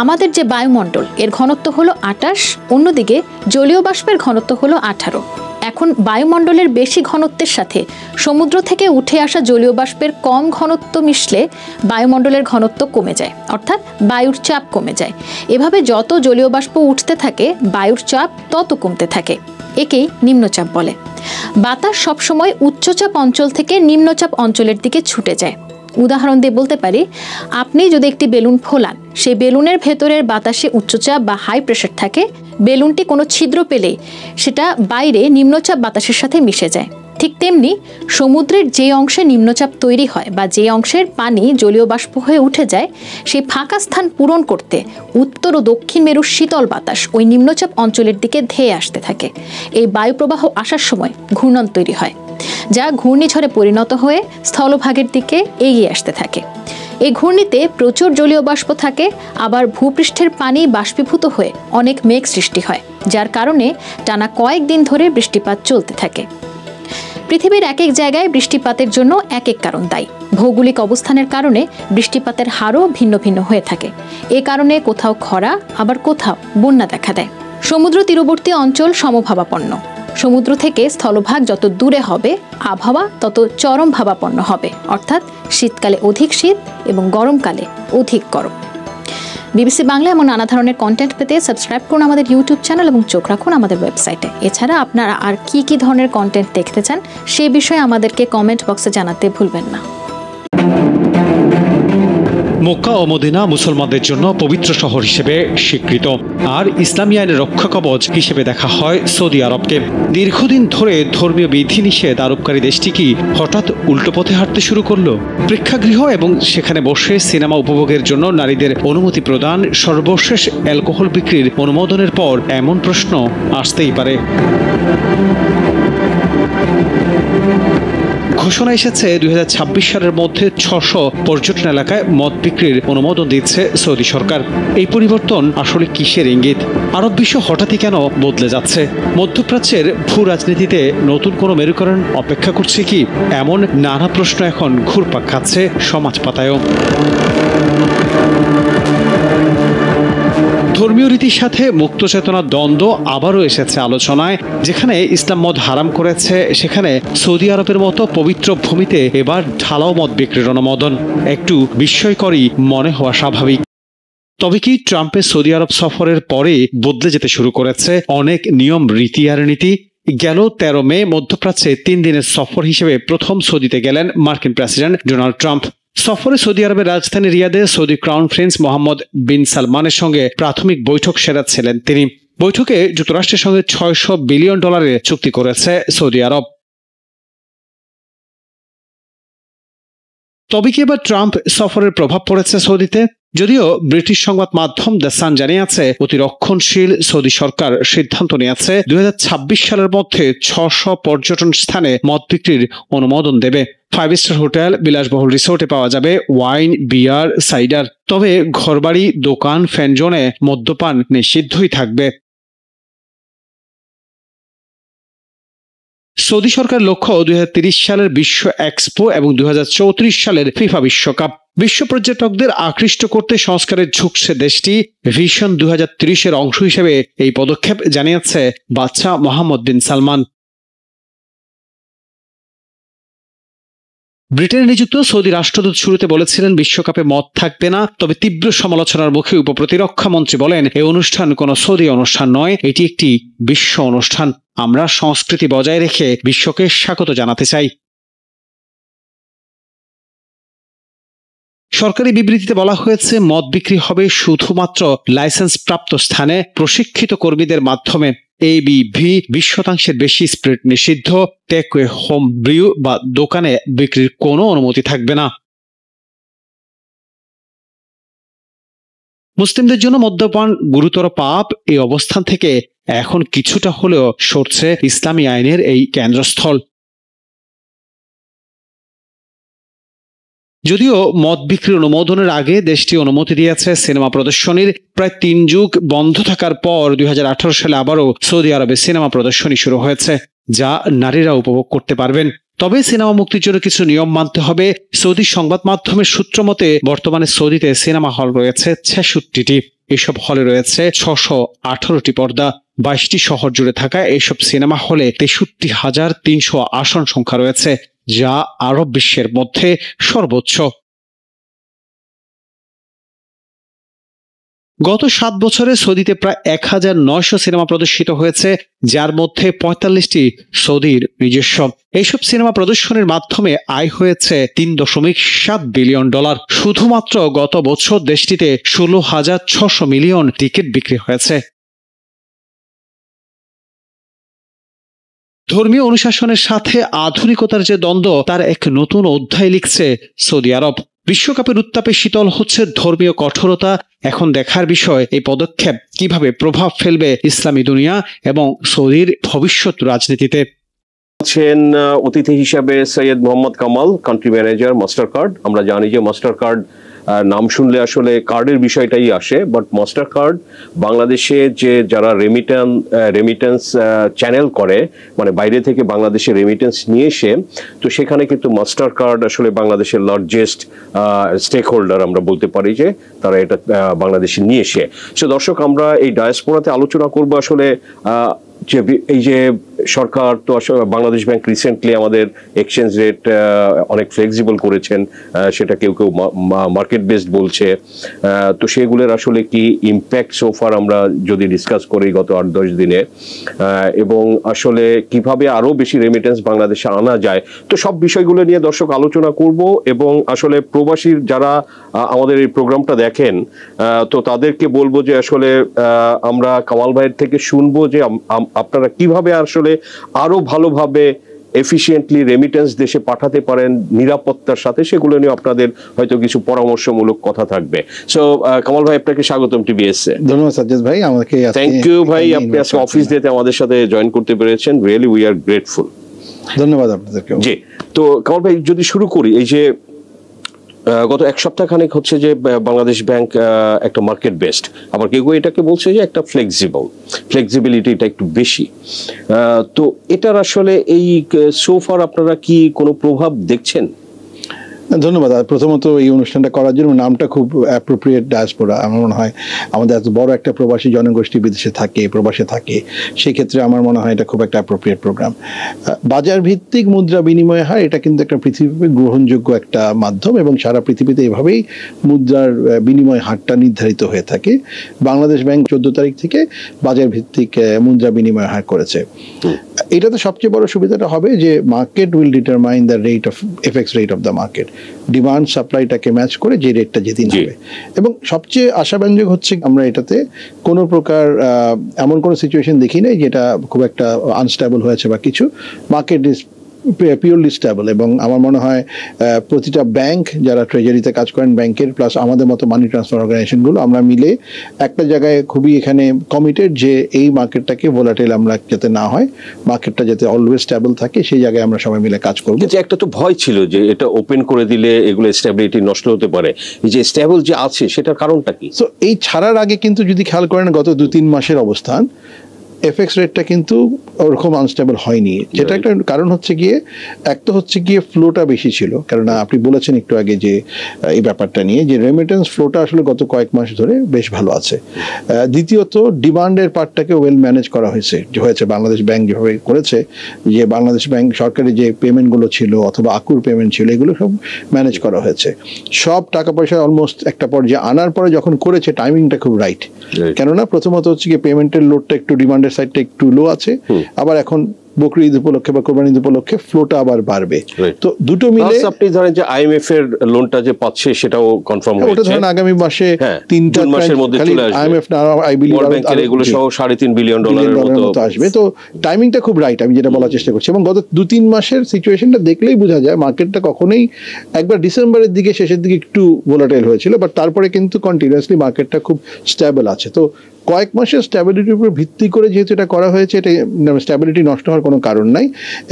Speaker 9: আমাদের যে বায়ুমণ্ডল, এর ঘনত্ব হলো 28, অন্যদিকে জলীয় বাষ্পের ঘনত্ব হলো 18। এখন বায়ুমণ্ডলের বেশি ঘনত্বের সাথে সমুদ্র থেকে উঠে আসা জলীয় বাষ্পের কম ঘনত্ব মিশলে বায়ুমণ্ডলের ঘনত্ব কমে যায়, অর্থাৎ বায়ুর চাপ কমে যায়। এভাবে যত জলীয় বাষ্প উঠতে থাকে, বায়ুর চাপ তত কমতে থাকে। একেই নিম্নচাপ বলে। বাতাস সবসময় উচ্চচাপ অঞ্চল থেকে নিম্নচাপ অঞ্চলের দিকে ছুটে যায়। উদাহরণ দিয়ে বলতে পারি, আপনি যদি একটি বেলুন ফোলান, সেই বেলুনের ভেতরের বাতাসে উচ্চচাপ বা হাই প্রেশার থাকে, বেলুনটি কোনো ছিদ্র পেলেই সেটা বাইরে নিম্নচাপ বাতাসের সাথে মিশে যায়। ঠিক তেমনি সমুদ্রের যে অংশে নিম্নচাপ তৈরি হয় বা যে অংশের পানি জলীয় বাষ্প হয়ে উঠে যায়, সেই ফাঁকা স্থান পূরণ করতে উত্তর ও দক্ষিণ মেরুর শীতল বাতাস ওই নিম্নচাপ অঞ্চলের দিকে ধেয়ে আসতে থাকে। এই বায়ুপ্রবাহ আসার সময় ঘূর্ণন তৈরি হয়, যা ঘূর্ণিঝড়ে পরিণত হয়ে স্থলভাগের দিকে এগিয়ে আসতে থাকে। এই ঘূর্ণিতে প্রচুর জলীয় বাষ্প থাকে, আবার ভূপৃষ্ঠের পানি বাষ্পীভূত হয়ে অনেক মেঘ সৃষ্টি হয়, যার কারণে টানা কয়েকদিন ধরে বৃষ্টিপাত চলতে থাকে। পৃথিবীর এক এক জায়গায় বৃষ্টিপাতের জন্য এক এক কারণ দায়ী। ভৌগোলিক অবস্থানের কারণে বৃষ্টিপাতের হারও ভিন্ন ভিন্ন হয়ে থাকে। এ কারণে কোথাও খরা, আবার কোথাও বন্যা দেখা দেয়। সমুদ্র তীরবর্তী অঞ্চল সমভাবাপন্ন। সমুদ্র থেকে স্থলভাগ যত দূরে হবে, আবহাওয়া তত চরম ভাবাপন্ন হবে, অর্থাৎ শীতকালে অধিক শীত এবং গরমকালে অধিক গরম। বিবিসি বাংলা এমন নানা ধরনের কন্টেন্ট পেতে সাবস্ক্রাইব করুন আমাদের ইউটিউব চ্যানেল এবং চোখ রাখুন আমাদের ওয়েবসাইটে। এছাড়া আপনারা আর কি ধরনের কন্টেন্ট দেখতে চান, সে বিষয়ে আমাদেরকে কমেন্ট বক্সে জানাতে ভুলবেন না।
Speaker 10: মক্কা ও মদিনা মুসলমানদের জন্য পবিত্র শহর হিসেবে স্বীকৃত, আর ইসলামী আইনের রক্ষা কবচ হিসেবে দেখা হয় সৌদি আরবকে। দীর্ঘদিন ধরে ধর্মীয় বিধিনিষেধ আরোপকারী দেশটি কি হঠাৎ উল্টো পথে হাঁটতে শুরু করলো? প্রেক্ষাগৃহ এবং সেখানে বসে সিনেমা উপভোগের জন্য নারীদের অনুমতি প্রদান, সর্বশেষ অ্যালকোহল বিক্রির অনুমোদনের পর এমন প্রশ্ন আসতেই পারে। ঘোষণা এসেছে 2026 সালের মধ্যে 600 পর্যটন এলাকায় মদ বিক্রির অনুমোদন দিচ্ছে সৌদি সরকার। এই পরিবর্তন আসলে কিসের ইঙ্গিত? আরব বিশ্ব হঠাৎই কেন বদলে যাচ্ছে? মধ্যপ্রাচ্যের ভূ রাজনীতিতে নতুন কোনো মেরুকরণ অপেক্ষা করছে কি? এমন নানা প্রশ্ন এখন ঘুরপাক খাচ্ছে সমাজ পাতায়ও। ধর্মীয় রীতির সাথে মুক্ত চেতনার দ্বন্দ্ব আবারও এসেছে আলোচনায়। যেখানে ইসলাম মদ হারাম করেছে, সেখানে সৌদি আরবের মতো পবিত্র ভূমিতে এবার ঢালাও মদ বিক্রির অনুমোদন একটু বিস্ময়করই মনে হওয়া স্বাভাবিক। তবে কি ট্রাম্পের সৌদি আরব সফরের পরে বদলে যেতে শুরু করেছে অনেক নিয়ম, রীতি আর নীতি? গেল 13 মে মধ্যপ্রাচ্যে 3 দিনের সফর হিসেবে প্রথম সৌদিতে গেলেন মার্কিন প্রেসিডেন্ট ডোনাল্ড ট্রাম্প। সফরে সৌদি আরবের রাজধানী রিয়াদে সৌদি ক্রাউন প্রিন্স মোহাম্মদ বিন সালমানের সঙ্গে প্রাথমিক বৈঠক সেরেছিলেন তিনি। বৈঠকে যুক্তরাষ্ট্রের সঙ্গে $600 বিলিয়ন চুক্তি করেছে সৌদি আরব। তবে কি এবার ট্রাম্প সফরের প্রভাব পড়েছে সৌদিতে? যদিও ব্রিটিশ সংবাদ মাধ্যম দ্য সান জানিয়েছে, অতি রক্ষণশীল সৌদি সরকার সিদ্ধান্ত নিয়েছে 2026 সালের মধ্যে 600 পর্যটন স্থানে মদ বিক্রির অনুমোদন দেবে। 5 স্টার হোটেল, বিলাসবহুল রিসোর্টে পাওয়া যাবে ওয়াইন, বিয়ার, সাইডার। তবে ঘরবাড়ি, দোকান, ফ্যানজোনে মদ্যপান নিষিদ্ধই থাকবে। সৌদি সরকার লক্ষ্য 2030 সালের বিশ্ব এক্সপো এবং 2034 সালের ফিফা বিশ্বকাপ। বিশ্ব পর্যটকদের আকৃষ্ট করতে সংস্কারে ঝুঁকছে দেশটি। ভিশন 2030-এর অংশ হিসেবে এই পদক্ষেপ জানিয়েছে বাদশা মোহাম্মদ বিন সালমান। ব্রিটেনে নিযুক্ত সৌদি রাষ্ট্রদূত শুরুতে বলেছিলেন বিশ্বকাপে মদ থাকবে না, তবে তীব্র সমালোচনার মুখে উপপ্রতিরক্ষা মন্ত্রী বলেন এই অনুষ্ঠান কোনো সৌদি অনুষ্ঠান নয়, এটি একটি বিশ্ব অনুষ্ঠান। আমরা সংস্কৃতি বজায় রেখে বিশ্বকে স্বাগত জানাতে চাই। সরকারি বিবৃতিতে বলা হয়েছে মদ বিক্রি হবে শুধুমাত্র লাইসেন্স প্রাপ্ত স্থানে প্রশিক্ষিত কর্মীদের মাধ্যমে। ABV 20% বেশি স্পিরিট নিষিদ্ধ। টেকওয়ে, হোম ব্রিউ বা দোকানে বিক্রির কোনো অনুমতি থাকবে না। মুসলিমদের জন্য মদ্যপান গুরুতর পাপ, এই অবস্থান থেকে এখন কিছুটা হলেও সরছে ইসলামী আইনের এই কেন্দ্রস্থল। যদিও মদ বিক্রির অনুমোদনের আগে দেশটি অনুমতি দিয়েছে সিনেমা প্রদর্শনীর, প্রায় 3 যুগ বন্ধ থাকার পর 2018 সালে আবারও সৌদি আরবে সিনেমা প্রদর্শনী শুরু হয়েছে, যা নারীরা উপভোগ করতে পারবেন। তবে সিনেমা মুক্তির জন্য কিছু নিয়ম মানতে হবে। সৌদি সংবাদ মাধ্যমের সূত্র মতে বর্তমানে সৌদিতে সিনেমা হল রয়েছে 66টি। এসব হলে রয়েছে 618টি পর্দা। 22টি শহর জুড়ে থাকা এইসব সিনেমা হলে 63,300 আসন সংখ্যা রয়েছে, যা আরব বিশ্বের মধ্যে সর্বোচ্চ। গত 7 বছরে সৌদিতে প্রায় 1900 সিনেমা প্রদর্শিত হয়েছে, যার মধ্যে 45টি সৌদির নিজস্ব। এইসব সিনেমা প্রদর্শনের মাধ্যমে আয় হয়েছে $3.7 বিলিয়ন। শুধুমাত্র গত বছর দেশটিতে 16,600 মিলিয়ন টিকিট বিক্রি হয়েছে। ধর্মীয় অনুশাসনের সাথে আধুনিকতার যে দ্বন্দ্ব, তার এক নতুন অধ্যায় লিখছে সৌদি আরব। বিশ্বকাপের উত্তাপে শীতল হচ্ছে ধর্মীয় কঠোরতা। এখন দেখার বিষয় এই পদক্ষেপ কিভাবে প্রভাব ফেলবে ইসলামী দুনিয়া এবং সৌদির ভবিষ্যৎ রাজনীতিতে।
Speaker 11: আছেন অতিথি হিসাবে Syed Mohammad Kamal, country manager master card. আমরা জানি যে মাস্টার কার্ড নাম শুনলে আসলে কার্ডের বিষয়টাই আসে, বাট মাস্টার কার্ড বাংলাদেশে যে যারা রেমিটেন্স চ্যানেল করে, মানে বাইরে থেকে বাংলাদেশে রেমিটেন্স নিয়ে এসে, তো সেখানে কিন্তু মাস্টার কার্ড আসলে বাংলাদেশের লার্জেস্ট স্টেক হোল্ডার আমরা বলতে পারি, যে তারা এটা বাংলাদেশে নিয়ে এসে। সো দর্শক, আমরা এই ডায়াসপোরাতে আলোচনা করবো আসলে যে এই যে সরকার তো আসলে বাংলাদেশ ব্যাংক রিসেন্টলি আমাদের এক্সচেঞ্জ রেট অনেক ফ্লেক্সিবল করেছেন, সেটা কেউ কেউ মার্কেট বেসড বলছে। তো সেগুলোর আসলে কি ইম্প্যাক্ট সোফার আমরা যদি ডিসকাস করি গত 8-10 দিনে, এবং আসলে কিভাবে আরো বেশি রেমিটেন্স বাংলাদেশে আনা যায়, তো সব বিষয়গুলো নিয়ে দর্শক আলোচনা করব। এবং আসলে প্রবাসীর যারা আমাদের এই প্রোগ্রামটা দেখেন, তো তাদেরকে বলবো যে আসলে আমরা কামাল ভাইয়ের থেকে শুনবো যে আপনারা কিভাবে আসলে আরো ভালোভাবে এফিশিয়েন্টলি রেমিটেন্স দেশে পাঠাতে পারেন নিরাপত্তার সাথে, সেগুলো নিয়ে আপনাদের হয়তো কিছু পরামর্শমূলক কথা থাকবে। সো কামাল ভাই, আপনাকে স্বাগতম টিভিএসএ।
Speaker 12: ধন্যবাদ সাজ্জাদ ভাই, আমাকে
Speaker 11: থ্যাংক ইউ ভাই, আপনি আজকে অফিস ডেতে আমাদের সাথে জয়েন করতে পেরেছেন। Really we are grateful.
Speaker 12: ধন্যবাদ আপনাদেরকে।
Speaker 11: জি, তো কামাল ভাই যদি শুরু করি, এই যে গত 1 সপ্তাহ খানেক হচ্ছে যে বাংলাদেশ ব্যাংক একটা মার্কেট বেসড, আবার কেউ এটাকে বলছে যে একটা ফ্লেক্সিবিলিটিটা একটু বেশি। তো এটার আসলে এই সোফার আপনারা কি কোনো প্রভাব দেখছেন?
Speaker 12: ধন্যবাদ। প্রথমত এই অনুষ্ঠানটা করার জন্য নামটা খুব অ্যাপ্রোপ্রিয়েট, ডায়াসপোরা। আমার মনে হয় আমাদের এত বড় একটা প্রবাসী জনগোষ্ঠী বিদেশে থাকে, প্রবাসে থাকে, সেক্ষেত্রে আমার মনে হয় এটা খুব একটা অ্যাপ্রোপ্রিয়েট প্রোগ্রাম। বাজার ভিত্তিক মুদ্রা বিনিময় হার, এটা কিন্তু একটা পৃথিবীতে গ্রহণযোগ্য একটা মাধ্যম, এবং সারা পৃথিবীতে এভাবেই মুদ্রার বিনিময় হারটা নির্ধারিত হয়ে থাকে। বাংলাদেশ ব্যাংক 14 তারিখ থেকে বাজার ভিত্তিক মুদ্রা বিনিময় হার করেছে। এটাতে সবচেয়ে বড় সুবিধাটা হবে যে market will determine the rate of FX rate of the market. Demand সাপ্লাইটাকে ম্যাচ করে যে রেটটা যেদিন হবে। এবং সবচেয়ে আশাব্যঞ্জক হচ্ছে আমরা এটাতে কোনো প্রকার এমন কোনো সিচুয়েশন দেখি নাই যেটা খুব একটা আনস্টেবল হয়েছে বা কিছু। মার্কেট ইজ পিওরলি স্টেবল, এবং আমার মনে হয় প্রতিটা ব্যাংক যারা ট্রেজারিতে কাজ করেন, ব্যাংকের প্লাস আমাদের মতো মানি ট্রান্সফার অর্গানাইজেশনগুলো, আমরা মিলে একটা জায়গায় খুবই এখানে কমিটেড যে এই মার্কেটটাকে ভোলাটাইল আমরা যাতে না হয়, মার্কেটটা যাতে অলওয়েজ স্টেবল থাকে, সেই জায়গায় আমরা সবাই মিলে কাজ করবো।
Speaker 11: কিন্তু একটা তো ভয় ছিল যে এটা ওপেন করে দিলে এগুলো স্টেবিলিটি নষ্ট হতে পারে, এই যে স্টেবল যে আছে সেটার কারণটা কি?
Speaker 12: সো এই ছাড়ার আগে কিন্তু যদি খেয়াল করেন গত 2-3 মাসের অবস্থান, এফএক্স রেটটা কিন্তু ওরকম আনস্টেবল হয়নি, যেটা একটা কারণ হচ্ছে গিয়ে এক তো হচ্ছে গিয়ে ফ্লোটা বেশি ছিল, কেননা আপনি বলেছেন একটু আগে যে এই ব্যাপারটা নিয়ে যে রেমিটেন্স ফ্লোটা আসলে গত কয়েক মাস ধরে বেশ ভালো আছে। দ্বিতীয়ত ডিমান্ডের পার্টটাকে ওয়েল ম্যানেজ করা হয়েছে বাংলাদেশ ব্যাংক যেভাবে করেছে, যে বাংলাদেশ ব্যাংক সরকারি যে পেমেন্টগুলো ছিল অথবা আকুর পেমেন্ট ছিল এগুলো সব ম্যানেজ করা হয়েছে। সব টাকা পয়সা অলমোস্ট একটা পর্যায়ে আনার পরে যখন করেছে টাইমিংটা খুব রাইট, কেননা প্রথমত হচ্ছে গিয়ে পেমেন্টের লোডটা একটু ডিমান্ডের সাইডটা একটু লো আছে, আবার এখন বকরি ঈদ উপলক্ষে বা কোরবানি ঈদ উপলক্ষে ফ্লোটা আবার বাড়বে। তো দুটো মিলে
Speaker 11: আপনি ধরেন যে আইএমএফ এর লোনটা যে পাচ্ছে সেটাও কনফার্ম হয়েছে,
Speaker 12: ওটা ধরেন আগামী মাসে
Speaker 11: 3 মাসের মধ্যে চলে আসবে।
Speaker 12: আইএমএফ না আই বিলিভ
Speaker 11: ওয়ার্ল্ড ব্যাংকের এগুলো সহ $3.5 বিলিয়ন মতো
Speaker 12: আসবে। তো টাইমিংটা খুব রাইট, আমি যেটা বলার চেষ্টা করছি। এবং গত 2-3 মাসের সিচুয়েশনটা দেখলেই বোঝা যায় মার্কেটটা কখনোই একবার ডিসেম্বরের দিকে শেষের দিকে একটু ভোলাটাইল হয়েছিল, বাট তারপরে কিন্তু কন্টিনিউয়াসলি মার্কেটটা খুব স্টেবল আছে। তো কয়েক মাসের স্ট্যাবিলিটির উপর ভিত্তি করে যেহেতু এটা করা হয়েছে, এটা স্ট্যাবিলিটি নষ্ট হওয়ার কোনো কারণ নাই।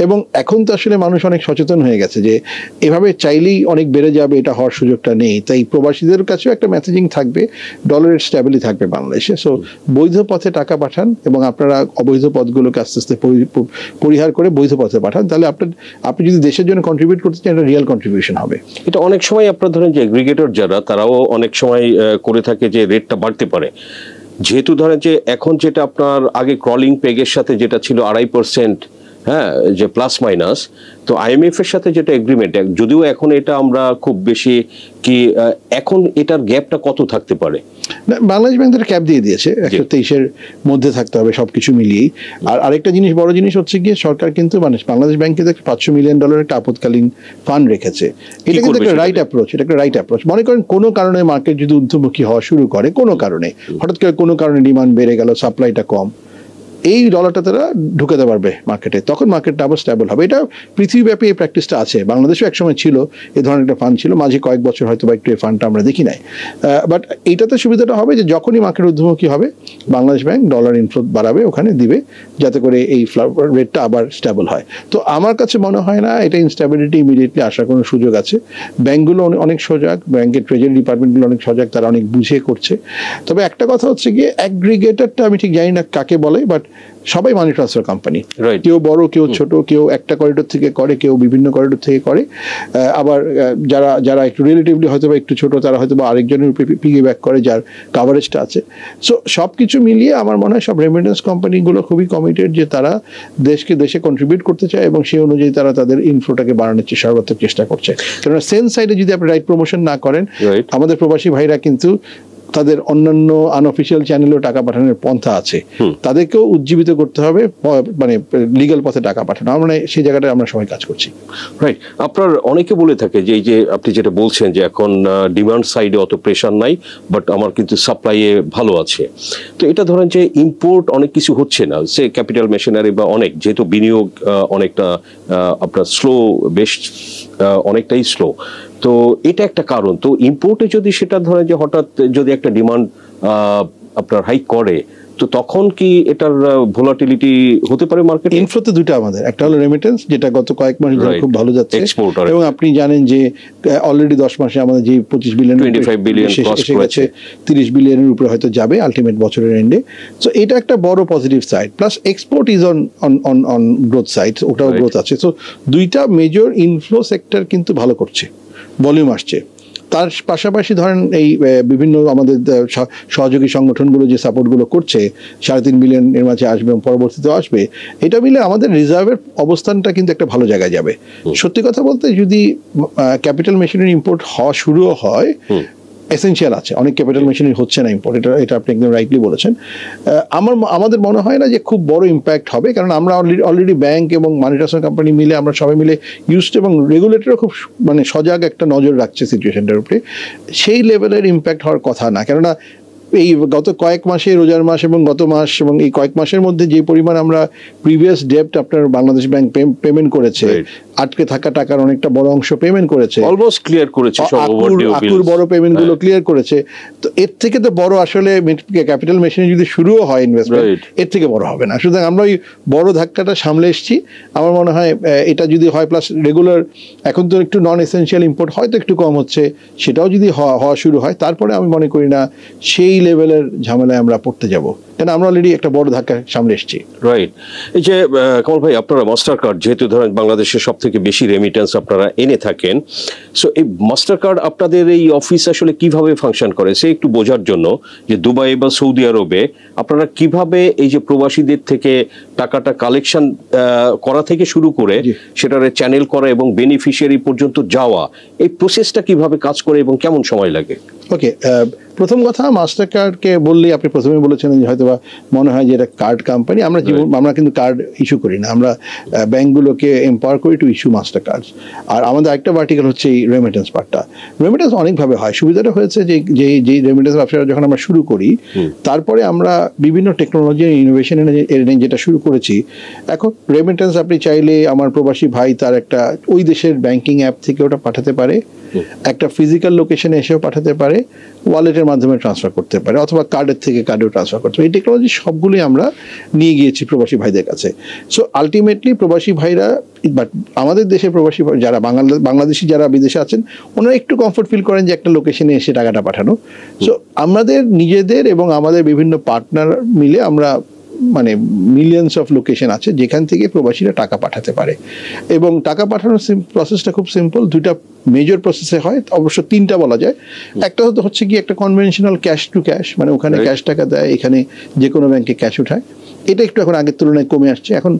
Speaker 12: এবং এখন তো আসলে মানুষ অনেক সচেতন হয়ে গেছে যে এভাবে চাইলেই অনেক বেড়ে যাবে, এটা হওয়ার সুযোগটা নেই। তাই প্রবাসীদের কাছেও একটা মেসেজিং থাকবে, ডলারের স্ট্যাবিলিটি থাকবে বাংলাদেশে। সো বৈধ পথে টাকা পাঠান এবং আপনারা অবৈধ পথগুলোকে আস্তে আস্তে পরিহার করে বৈধ পথে পাঠান, তাহলে আপনি যদি দেশের জন্য কন্ট্রিবিউট করতে চান এটা রিয়েল কন্ট্রিবিউশন হবে।
Speaker 11: এটা অনেক সময় আপনারা ধরেন যে এগ্রিগেটর যারা তারাও অনেক সময় করে থাকে যে রেটটা বাড়তে পারে, যেহেতু ধরেন যে এখন যেটা আপনার আগে ক্রলিং পেগের সাথে যেটা ছিল 2.5%, হ্যাঁ, যে প্লাস মাইনাস, তো আইএমএফ এর সাথে যেটা এগ্রিমেন্ট, যদিও এখন এটা আমরা খুব বেশি কি এখন এটার গ্যাপটা কত থাকতে পারে?
Speaker 12: বাংলাদেশ ব্যাংক তার ক্যাপ দিয়ে দিয়েছে 123-এর মধ্যে থাকতে হবে সবকিছু মিলিয়েই। আর আরেকটা জিনিস, বড় জিনিস হচ্ছে গিয়ে সরকার কিন্তু মানে বাংলাদেশ ব্যাংক কিন্তু $500 মিলিয়ন একটা আপদকালীন ফান্ড রেখেছে। এটা কিন্তু একটা রাইট অ্যাপ্রোচ, এটা একটা রাইট অ্যাপ্রোচ। মনে করেন কোনো কারণে মার্কেট যদি ঊর্ধ্বমুখী হওয়া শুরু করে, কোনো কারণে হঠাৎ করে কোনো কারণে ডিমান্ড বেড়ে গেল, সাপ্লাইটা কম, এই ডলারটা তারা ঢুকাতে পারবে মার্কেটে, তখন মার্কেটটা আবার স্টেবল হবে। এটা পৃথিবীব্যাপী এই প্র্যাকটিসটা আছে, বাংলাদেশেও একসময় ছিল এই ধরনের একটা ফান্ড ছিল, মাঝে কয়েক বছর হয়তো বা একটু এই ফান্ডটা আমরা দেখি নাই। বাট এইটাতে সুবিধাটা হবে যে যখনই মার্কেট ঊর্ধ্বমুখী হবে বাংলাদেশ ব্যাংক ডলার ইনফ্লো বাড়াবে, ওখানে দিবে, যাতে করে এই রেটটা আবার স্টেবল হয়। তো আমার কাছে মনে হয় না এটা ইনস্টেবিলিটি ইমিডিয়েটলি আসার কোনো সুযোগ আছে। ব্যাংকগুলো অনেক সজাগ, ব্যাংকের ট্রেজারি ডিপার্টমেন্টগুলো অনেক সজাগ, তারা অনেক বুঝে করছে। তবে একটা কথা হচ্ছে গিয়ে অ্যাগ্রিগেটরটা আমি ঠিক জানি না কাকে বলে, বাট সবাই মানি ট্রান্সফার কোম্পানি, কেউ বড় কেউ ছোট, কেউ একটা করিডোর থেকে করে, কেউ বিভিন্ন করিডোর থেকে করে। আবার যারা একটু রিলেটিভলি হয়তো বা একটু ছোট, তারা হয়তো বা আরেকজনের উপরে পিগি ব্যাক করে যার কাভারেজটা আছে। সো সব কিছু মিলিয়ে আমার মনে হয় সব রেমিটেন্স কোম্পানিগুলো খুবই কমিটেড যে তারা দেশে কন্ট্রিবিউট করতে চায় এবং সেই অনুযায়ী তারা তাদের ইনফ্লোটাকে বাড়ানোর সর্বাত্মক চেষ্টা করছে। কেননা সেন্স সাইডে যদি আপনি রাইট প্রমোশন না করেন, আমাদের প্রবাসী ভাইরা কিন্তু তাদের অন্যান্য আনঅফিসিয়াল চ্যানেলেও টাকা পাঠানোর পন্থা আছে, তাদেরকেও উজ্জীবিত করতে হবে, মানে লিগ্যাল পথে টাকা পাঠানো। মানে সেই জায়গাটায় আমরা সবাই কাজ করছি।
Speaker 11: রাইট। আপনার অনেকে বলে থাকে যে এই যে আপনি যেটা বলছেন যে এখন ডিমান্ড সাইডে অত প্রেশার নাই, বাট আমার কিন্তু সাপ্লাইয়ে ভালো আছে। তো এটা ধরেন যে ইম্পোর্ট অনেক কিছু হচ্ছে না, সে ক্যাপিটাল মেশিনারি বা অনেক, যেহেতু বিনিয়োগ অনেকটা আপনার স্লো, বেশ অনেকটাই স্লো, তো এটা একটা কারণ। তো ইম্পোর্টে যদি সেটা ধরেন যে হঠাৎ যদি একটা ডিমান্ড আপনার হাইক করে, তো তখন কি এটার ভোলাটিলিটি হতে পারে মার্কেটে?
Speaker 12: ইনফ্লোতে দুটো আমাদের, একটা হলো রেমিটেন্স, যেটা গত কয়েক মাস ধরে খুব ভালো যাচ্ছে, এবং আপনি জানেন যে অলরেডি 10 মাসে আমাদের যে 25 বিলিয়ন
Speaker 11: 25 বিলিয়ন
Speaker 12: এসে গেছে, 30 বিলিয়নের উপরে হয়তো যাবে আলটিমেট বছরের এন্ডে। সো এটা একটা বড় positive side. Plus export is on growth side, ওটাও গ্রোথ আছে। সো দুইটা মেজর ইনফ্লো সেক্টর কিন্তু ভালো করছে, ভলিউম আসছে। তার পাশাপাশি ধরেন এই বিভিন্ন আমাদের সহযোগী সংগঠনগুলো যে সাপোর্টগুলো করছে, 3.5 বিলিয়ন এর মাঝে আসবে এবং পরবর্তীতে আসবে, এটা মিলে আমাদের রিজার্ভের অবস্থানটা কিন্তু একটা ভালো জায়গায় যাবে। সত্যি কথা বলতে যদি ক্যাপিটাল মেশিনারি ইম্পোর্ট হওয়া শুরু হয়, এসেনশিয়াল আছে, অনেক ক্যাপিটাল মেশিনারি হচ্ছে না ইম্পোর্ট, এটা আপনি একদম রাইটলি বলেছেন। আমাদের মনে হয় না যে খুব বড় ইম্প্যাক্ট হবে, কারণ আমরা অলরেডি ব্যাংক এবং মানি ট্রান্সফার কোম্পানি মিলে আমরা সবাই মিলে ইউজড, এবং রেগুলেটরও খুব মানে সজাগ একটা নজর রাখছে সিচুয়েশনটার উপরে। সেই লেভেলের ইম্প্যাক্ট হওয়ার কথা না, কেননা এই গত কয়েক মাসে, রোজার মাস এবং গত মাস এবং এই কয়েক মাসের মধ্যে যে পরিমাণ আমরা প্রিভিয়াস ডেপ্ট আপনার বাংলাদেশ ব্যাংক পেমেন্ট করেছে, আটকে থাকা টাকার অনেকটা বড় অংশ পেমেন্ট করেছে,
Speaker 11: অলমোস্ট ক্লিয়ার করেছে,
Speaker 12: আকুর বড় পেমেন্ট গুলো ক্লিয়ার করেছে। তো এর থেকে তো বড় আসলে ক্যাপিটাল মেশিনে যদি শুরুও হয় ইনভেস্টমেন্ট, এর থেকে বড় হবে না। সুতরাং আমরা ওই বড় ধাক্কাটা সামলে এসেছি। আমার মনে হয় এটা যদি হয়, প্লাস রেগুলার এখন তো একটু নন এসেনশিয়াল ইম্পোর্ট হয়তো একটু কম হচ্ছে, সেটাও যদি হওয়া শুরু হয়, তারপরে আমি মনে করি না সেই লেভেলের ঝামেলায় আমরা পড়তে যাব। কারণ আমরা অলরেডি একটা বড় ধাক্কা সামনে এসেছি।
Speaker 11: রাইট। এই যে কমল ভাই, আপনারা মাস্টার কার্ড যেহেতু ধরেন বাংলাদেশের সব থেকে বেশি রেমিটেন্স আপনারা এনে থাকেন, সো এই মাস্টার কার্ড আপনাদের এই অফিস আসলে কিভাবে ফাংশন করে সে একটু বোঝার জন্য, যে দুবাই বা সৌদি আরবে আপনারা কিভাবে এই যে প্রবাসীদের থেকে টাকাটা কালেকশন করা থেকে শুরু করে সেটারে চ্যানেল করা এবং বেনিফিশিয়ারি পর্যন্ত যাওয়া, এই প্রসেসটা কিভাবে কাজ করে এবং কেমন সময় লাগে?
Speaker 12: ওকে, প্রথম কথা, মাস্টার কার্ডকে বললেই আপনি প্রথমে বলেছিলেন যে হয়তো বা মনে হয় যে এটা কার্ড কোম্পানি। আমরা কিন্তু কার্ড ইস্যু করি না, আমরা ব্যাংকগুলোকে এম্পাওয়ার করি টু ইস্যু মাস্টার কার্ড। আর আমাদের একটা ভার্টিক্যাল হচ্ছে এই রেমিটেন্স পার্টটা। রেমিটেন্স অনেকভাবে হয়। সুবিধাটা হয়েছে যে রেমিটেন্স ব্যবসাটা যখন আমরা শুরু করি, তারপরে আমরা বিভিন্ন টেকনোলজি ইনোভেশন এনে যেটা শুরু করেছি। এখন রেমিটেন্স আপনি চাইলে আমার প্রবাসী ভাই তার একটা ওই দেশের ব্যাংকিং অ্যাপ থেকে ওটা পাঠাতে পারে, একটা ফিজিক্যাল লোকেশনে এসেও পাঠাতে পারে, ওয়ালেটের মাধ্যমে ট্রান্সফার করতে পারে, অথবা কার্ডের থেকে কার্ডেও ট্রান্সফার করতে পারে। এই টেকনোলজি সবগুলোই আমরা নিয়ে গিয়েছি প্রবাসী ভাইদের কাছে। সো আলটিমেটলি প্রবাসী ভাইরা, বাট আমাদের দেশের প্রবাসী যারা বাংলাদেশি যারা বিদেশে আছেন, ওনারা একটু কমফোর্ট ফিল করেন যে একটা লোকেশনে এসে টাকাটা পাঠানো। সো আমাদের নিজেদের এবং আমাদের বিভিন্ন পার্টনার মিলে আমরা মানে মিলিয়নস অফ লোকেশন আছে যেখান থেকে প্রবাসীরা টাকা পাঠাতে পারে। এবং টাকা পাঠানোর প্রসেসটা খুব সিম্পল। দুইটা মেজর প্রসেসে হয়, অবশ্য তিনটা বলা যায়। একটা হচ্ছে কি একটা কনভেনশনাল ক্যাশ টু ক্যাশ, মানে ওখানে ক্যাশ টাকা দেয়, এখানে যে কোনো ব্যাংকে ক্যাশ উঠায়। এটা একটু এখন আগের তুলনায় কমে আসছে। এখন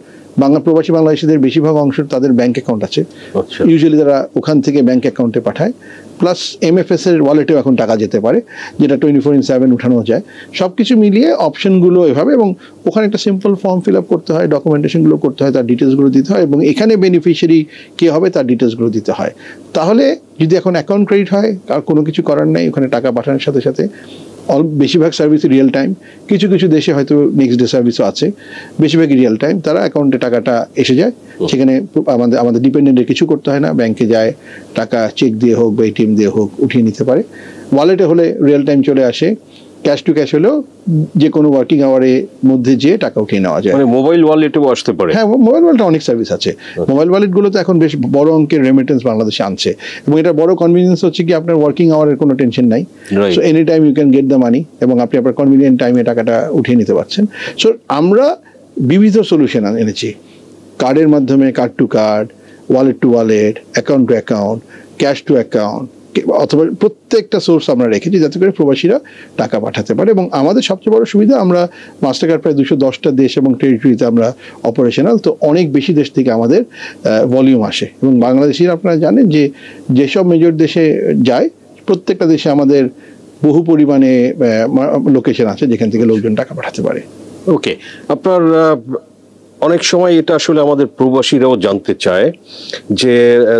Speaker 12: প্রবাসী বাংলাদেশিদের বেশিরভাগ অংশ তাদের ব্যাংক অ্যাকাউন্ট আছে, ইউজুয়ালি তারা ওখান থেকে ব্যাংক অ্যাকাউন্টে পাঠায়। প্লাস MFS এর ওয়ালেটেও এখন টাকা যেতে পারে, যেটা 24/7 উঠানো যায়। সব কিছু মিলিয়ে অপশনগুলো এভাবে, এবং ওখানে একটা সিম্পল ফর্ম ফিল আপ করতে হয়, ডকুমেন্টেশনগুলো করতে হয়, তার ডিটেলসগুলো দিতে হয়, এবং এখানে বেনিফিশিয়ারি কে হবে তার ডিটেলসগুলো দিতে হয়। তাহলে যদি এখন অ্যাকাউন্ট ক্রেডিট হয়, আর কোনো কিছু করার নেই, ওখানে টাকা পাঠানোর সাথে সাথে বেশিরভাগ সার্ভিস রিয়েল টাইম, কিছু কিছু দেশে হয়তো নেক্সট ডে সার্ভিসও আছে, বেশিরভাগই রিয়েল টাইম। তারা অ্যাকাউন্টে টাকাটা এসে যায়, সেখানে আমাদের ডিপেন্ডেন্টের কিছু করতে হয় না, ব্যাংকে যায়, টাকা চেক দিয়ে হোক বা ATM দিয়ে হোক উঠিয়ে নিতে পারে। ওয়ালেটে হলে রিয়েল টাইম চলে আসে, ক্যাশ টু ক্যাশ হলেও যে কোনো ওয়ার্কিং আওয়ারের মধ্যে যেয়ে টাকা উঠিয়ে নেওয়া যায়।
Speaker 11: মানে মোবাইল ওয়ালেটেও আসতে পারে?
Speaker 12: হ্যাঁ, মোবাইল ওয়ালেটে অনেক সার্ভিস আছে। মোবাইল ওয়ালেটগুলো তো এখন বেশ বড় অঙ্কের রেমিটেন্স বাংলাদেশে আনছে, এবং এটা বড় কনভিনিয়েন্স হচ্ছে কি আপনার ওয়ার্কিং আওয়ারের কোনো টেনশন নাই। So any time you can get the money, এবং আপনি আপনার কনভিনিয়েন্ট টাইমে টাকাটা উঠিয়ে নিতে পারছেন। সো আমরা বিবিধ সলিউশন এনেছি, কার্ডের মাধ্যমে, card to card, wallet to wallet, account to account, cash to account, অথবা প্রত্যেকটা সোর্স আমরা রেখেছি যাতে করে প্রবাসীরা টাকা পাঠাতে পারে। এবং আমাদের সবচেয়ে বড় সুবিধা, আমরা মাস্টার কার্ড প্রায় 210টা দেশ এবং টেরিটরিতে আমরা অপারেশনাল, তো অনেক বেশি দেশ থেকে আমাদের ভলিউম আসে। এবং বাংলাদেশিরা আপনারা জানেন যে যেসব মেজর দেশে যায়, প্রত্যেকটা দেশে আমাদের বহু পরিমাণে লোকেশন আছে যেখান থেকে লোকজন টাকা পাঠাতে পারে।
Speaker 11: ওকে, আপনার অনেক সময় এটা আসলে আমাদের প্রবাসীরাও জানতে চায় যে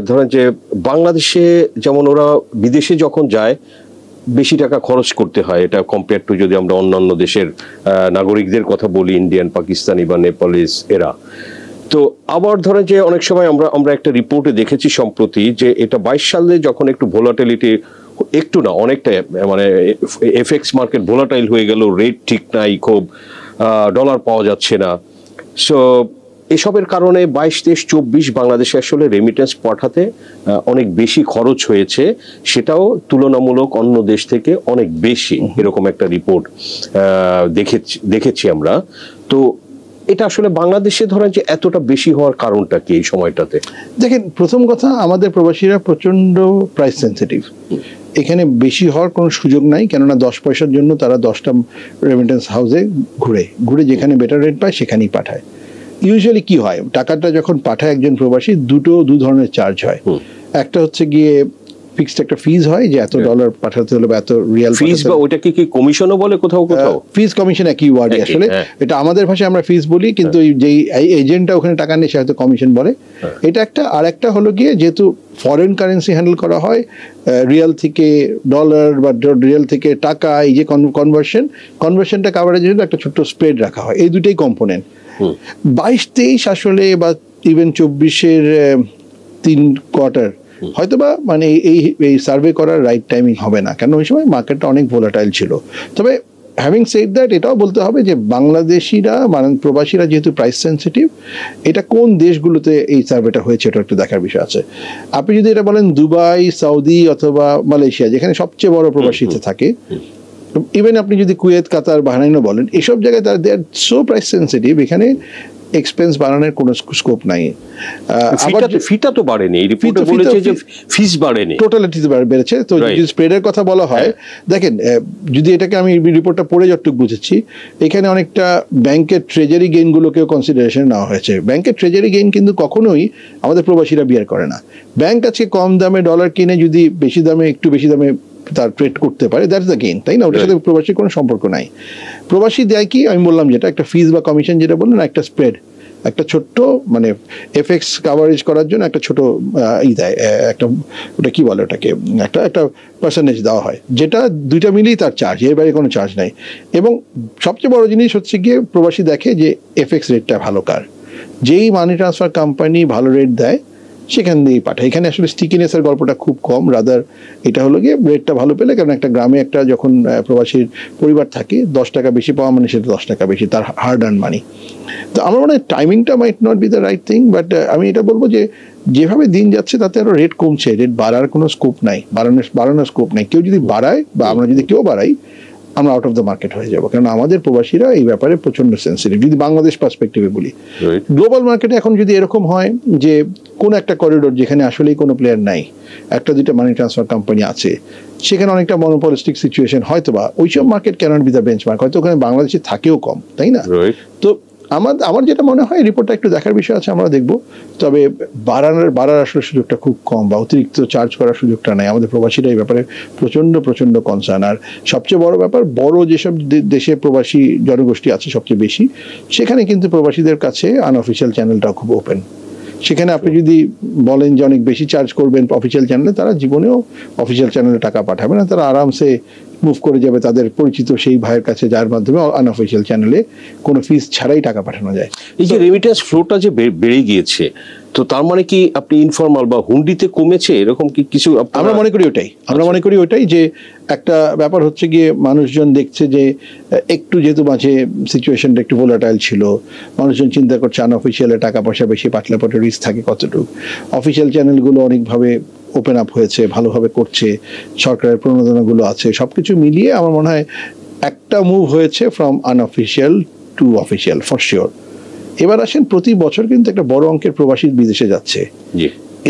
Speaker 11: ধরেন যে বাংলাদেশে যেমন ওরা বিদেশে যখন যায় বেশি টাকা খরচ করতে হয়, এটা কম্পেয়ার টু যদি আমরা অন্যান্য দেশের নাগরিকদের কথা বলি, ইন্ডিয়ান, পাকিস্তানি বা নেপালিস এরা। তো আবার ধরেন যে অনেক সময় আমরা একটা রিপোর্টে দেখেছি সম্প্রতি যে এটা 22 সালে যখন একটু ভোলাটিলিটি, একটু না অনেকটা, মানে FX মার্কেট ভোলাটাইল হয়ে গেল, রেট ঠিক নাই, খুব ডলার পাওয়া যাচ্ছে না। সো এসবের কারণে 22-23-24 বাংলাদেশে আসলে রেমিটেন্স পাঠাতে অনেক বেশি খরচ হয়েছে, সেটাও তুলনামূলক অন্য দেশ থেকে অনেক বেশি, এরকম একটা রিপোর্ট দেখেছি আমরা। তো এটা আসলে বাংলাদেশে ধরেন যে এতটা বেশি হওয়ার কারণটা কি এই সময়টাতে?
Speaker 12: দেখেন, প্রথম কথা, আমাদের প্রবাসীরা প্রচন্ড প্রাইস সেন্সিটিভ। এখানে বেশি হওয়ার কোনো সুযোগ নাই, কেননা 10 পয়সার জন্য তারা 10টা রেমিটেন্স হাউসে ঘুরে যেখানে বেটার রেট পায় সেখানেই পাঠায়। ইউজুয়ালি কি হয়, টাকাটা যখন পাঠায় একজন প্রবাসী, দু ধরনের চার্জ হয়। একটা হচ্ছে গিয়ে ফিক্সড একটা ফিজ হয় যে এত ডলার পাঠাতে হলে বা এত রিয়াল
Speaker 11: ফিজ, বা ওইটাকে কি কমিশনও বলে কোথাও কোথাও?
Speaker 12: ফিজ কমিশন একই ওয়ার্ড আসলে, এটা আমাদের ভাষায় আমরা ফিজ বলি, কিন্তু যেই এজেন্টটা ওখানে টাকা নেই সে হয়তো কমিশন বলে। এটা একটা। আর একটা হলো গিয়ে যেহেতু ফরেন কারেন্সি হ্যান্ডেল করা হয়, রিয়াল থেকে ডলার বা রিয়াল থেকে টাকা, এই যে কনভার্সনটা কাভারেজের জন্য একটা ছোট্ট স্প্রেড রাখা হয়। এই দুটোই কম্পোনেন্ট। 22-23 আসলে বা ইভেন 24-এর 3 কোয়ার্টার হয়তোবা মানে এই সার্ভে করার রাইট টাইমিং হবে না, কারণ ওই সময় মার্কেটটা অনেক ভোলাটাইল ছিল। তবে হ্যাভিং সেড দ্যাট, এটাও বলতে হবে যে বাংলাদেশিরা, মানে প্রবাসীরা যেহেতু প্রাইস সেন্সিটিভ, এটা কোন দেশগুলোতে এই সার্ভেটা হয়েছে এটা একটু দেখার বিষয় আছে। আপনি যদি এটা বলেন দুবাই, সৌদি অথবা মালয়েশিয়া, যেখানে সবচেয়ে বড় প্রবাসীতে থাকে, ইভেন আপনি যদি কুয়েত, কাতার, বাহরাইনও বলেন, এসব জায়গায় তারা দে আর সো প্রাইস সেন্সিটিভ, এখানে এক্সপেন্স বাড়ানোর কোনো স্কোপ নাই।
Speaker 11: ফিটা তো বাড়েনি, এই রিপোর্টে বলেছে যে ফিস বাড়েনি,
Speaker 12: টোটালিটি বেড়েছে। তো যদি স্প্রেডের কথা বলা হয়, দেখেন যদি এটাকে আমি রিপোর্টটা পড়ে যতটুকু বুঝেছি, এখানে অনেকটা ব্যাংকের ট্রেজারি গেইনগুলোকেও কনসিডারেশন নেওয়া হয়েছে। ব্যাংকের ট্রেজারি গেইন কিন্তু কখনোই আমাদের প্রবাসীরা বিয়ার করে না। ব্যাংক আজকে কম দামে ডলার কিনে যদি বেশি দামে, একটু বেশি দামে তার ট্রেড করতে পারে, দ্যাটস দ্য গেইন, তাই না? ওটার সাথে প্রবাসীর কোনো সম্পর্ক নাই। প্রবাসী দেয় কি, আমি বললাম যেটা একটা ফিস বা কমিশন যেটা বললেন, একটা স্প্রেড, একটা ছোট্ট মানে এফএক্স কাভারেজ করার জন্য একটা ছোট দেয়, একটা ওটা কি বলে ওটাকে, একটা পার্সেন্টেজ দেওয়া হয়, যেটা দুইটা মিলেই তার চার্জ, এর বাইরে কোনো চার্জ নাই। এবং সবচেয়ে বড় জিনিস হচ্ছে গিয়ে প্রবাসী দেখে যে এফএক্স রেটটা ভালো কার, যেই মানি ট্রান্সফার কোম্পানি ভালো রেট দেয় সেখান দিয়েই পাঠায়। এখানে আসলে স্টিকিনেসের গল্পটা খুব কম, রাদার এটা হলো গিয়ে রেটটা ভালো পেলে, কারণ একটা গ্রামে একটা যখন প্রবাসীর পরিবার থাকে, 10 টাকা বেশি পাওয়া মানে সেটা 10 টাকা বেশি, তার হার্ড আর্ন মানি। তো আমার মনে হয় টাইমিংটা might not be the right thing, but আমি এটা বলবো যে যেভাবে দিন যাচ্ছে তাতে আরো রেট কমছে, রেট বাড়ার কোনো স্কোপ নাই, বাড়ানোর স্কোপ নাই। কেউ যদি বাড়ায় বা আমরা যদি কেউ বাড়াই, আমরা আউট অফ দ্য মার্কেট হয়ে যাবো, কারণ আমাদের প্রবাসীরা এই ব্যাপারে প্রচন্ড সেন্সিটিভ। যদি বাংলাদেশ পার্সপেক্টিভে বলি, গ্লোবাল মার্কেটে এখন যদি এরকম হয় যে কোন একটা করিডোর যেখানে আসলেই কোনো প্লেয়ার নাই, একটা দুইটা মানি ট্রান্সফার কোম্পানি আছে, সেখানে অনেকটা মনোপলিস্টিক সিচুয়েশন, হয়তো বা ওইসব market cannot be the benchmark, হয়তো ওখানে বাংলাদেশে থাকেও কম, তাই না? তো আমার যেটা মনে হয় রিপোর্টটা একটু দেখার বিষয় আছে, আমরা দেখবো। তবে বাড়ার আসলে সুযোগটা খুব কম, বা অতিরিক্ত চার্জ করার সুযোগটা নাই। আমাদের প্রবাসীরা এই ব্যাপারে প্রচন্ড কনসার্ন। আর সবচেয়ে বড় ব্যাপার, বড় যেসব দেশে প্রবাসী জনগোষ্ঠী আছে সবচেয়ে বেশি, সেখানে কিন্তু প্রবাসীদের কাছে আনঅফিসিয়াল চ্যানেলটাও খুব ওপেন। সেখানে আপনি যদি বলেন যে অনেক বেশি চার্জ করবেন অফিসিয়াল চ্যানেলে, তারা জীবনেও অফিসিয়াল চ্যানেলে টাকা পাঠাবে না, তারা আরামসে মুভ করে যাবে তাদের পরিচিত সেই ভাইয়ের কাছে, যার মাধ্যমে আনঅফিসিয়াল চ্যানেলে কোনো ফিস ছাড়াই টাকা পাঠানো যায়।
Speaker 11: এই যে রেমিটেন্স ফ্লোটা যে বেড়ে গিয়েছে, তো তার মানে কি আপনি ইনফর্মাল বা হুন্ডিতে কমেছে, এরকম কি কিছু?
Speaker 12: আমরা মনে করি ওটাই যে একটা ব্যাপার হচ্ছে গিয়ে মানুষজন দেখছে যে একটু যেহেতু মাঝে সিচুয়েশনটা একটু ভোলাটাইল ছিল, মানুষজন চিন্তা করছে আনঅফিসিয়ালে টাকা পয়সা বেশি পাঠলে পরে রিস্ক থাকে কতটুকু। অফিসিয়াল চ্যানেলগুলো অনেকভাবে ওপেন আপ হয়েছে, ভালোভাবে করছে, সরকারের প্রণোদনাগুলো আছে, সবকিছু মিলিয়ে আমার মনে হয় একটা মুভ হয়েছে from unofficial to official for sure. এবার আসেন, প্রতি বছর কিন্তু একটা বড় অঙ্কের প্রবাসী বিদেশে যাচ্ছে,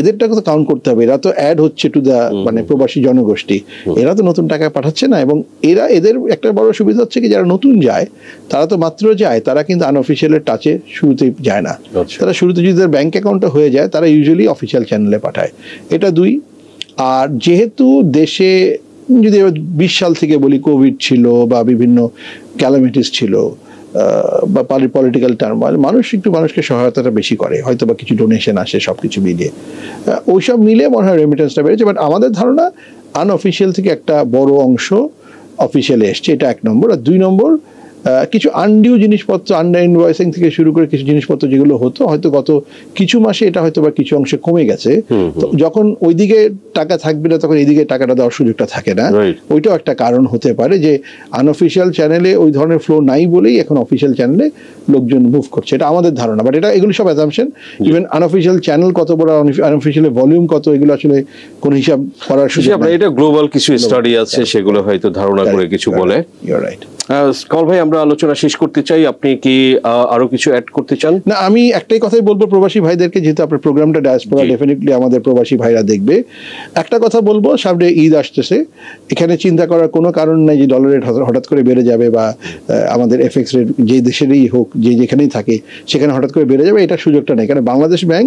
Speaker 12: এদেরটাকে তো কাউন্ট করতে হবে। এরা তো অ্যাড হচ্ছে টু দা মানে প্রবাসী জনগোষ্ঠী, এরা তো নতুন টাকা পাঠাচ্ছে না। এবং এদের একটা বড় সুবিধা হচ্ছে কি, যারা নতুন যায় তারা তো মাত্র যায়, তারা কিন্তু আনঅফিসিয়ালের টাচে শুরুতেই যায় না। তারা শুরুতে যদি তাদের ব্যাংক অ্যাকাউন্টে হয়ে যায়, তারা ইউজুয়ালি অফিসিয়াল চ্যানেলে পাঠায়। এটা 2। আর যেহেতু দেশে যদি 20 সাল থেকে বলি, কোভিড ছিল বা বিভিন্ন ক্যালামিটিস ছিল বা পলিটিক্যাল টার্মোয়েল, মানুষকে সহায়তাটা বেশি করে, হয়তো বা কিছু ডোনেশন আসে, সবকিছু মিলিয়ে ওইসব মিলিয়ে মনে হয় রেমিটেন্সটা বেড়েছে। বাট আমাদের ধারণা আনঅফিসিয়াল থেকে একটা বড় অংশ অফিসিয়ালে এসছে, এটা 1 নম্বর। আর 2 নম্বর, কিছু আনডিউ জিনিসপত্র, আন্ডার ইনভয়েসিং থেকে শুরু করে কিছু জিনিসপত্র যেগুলো হতো, হয়তো গত কিছু মাসে এটা হয়তো বা কিছু অংশে কমে গেছে। তো যখন ওইদিকে টাকা থাকবে না, তখন এইদিকে টাকাটা দেওয়ার সুযোগটা থাকে না। ওইটাও একটা কারণ হতে পারে যে আনঅফিসিয়াল চ্যানেলে ওই ধরনের ফ্লো নাই বলেই এখন অফিসিয়াল চ্যানেলে লোকজন মুভ করছে, এটা আমাদের ধারণা। বাট এগুলো সব অ্যাজাম্পশন। ইভেন আনঅফিসিয়াল চ্যানেল কত বড়, আনঅফিসিয়াল ভলিউম কত, এগুলো আসলে কোনো হিসাব করার সুযোগ নেই।
Speaker 11: এটা গ্লোবাল কিছু স্টাডি আছে, সেগুলো হয়তো ধারণা করে কিছু বলে।
Speaker 12: Your right.
Speaker 11: কল ভাই, আমরা আলোচনা শেষ করতে চাই, আপনি কি আরো কিছু অ্যাড করতে চান?
Speaker 12: না, আমি একটাই কথাই বলবো প্রবাসী ভাইদেরকে, যেহেতু আপনার প্রোগ্রামটা ডায়াসপোরা, ডেফিনেটলি আমাদের প্রবাসী ভাইরা দেখবে। একটা কথা বলবো, সামনে ঈদ আসতেছে, এখানে চিন্তা করার কোনো কারণ নাই যে ডলার রেট হঠাৎ করে বেড়ে যাবে, বা আমাদের এফএক্স রেট যে দেশেরই হোক, যেখানেই থাকে সেখানে হঠাৎ করে বেড়ে যাবে, এটা সুযোগটা নেই। কারণ বাংলাদেশ ব্যাংক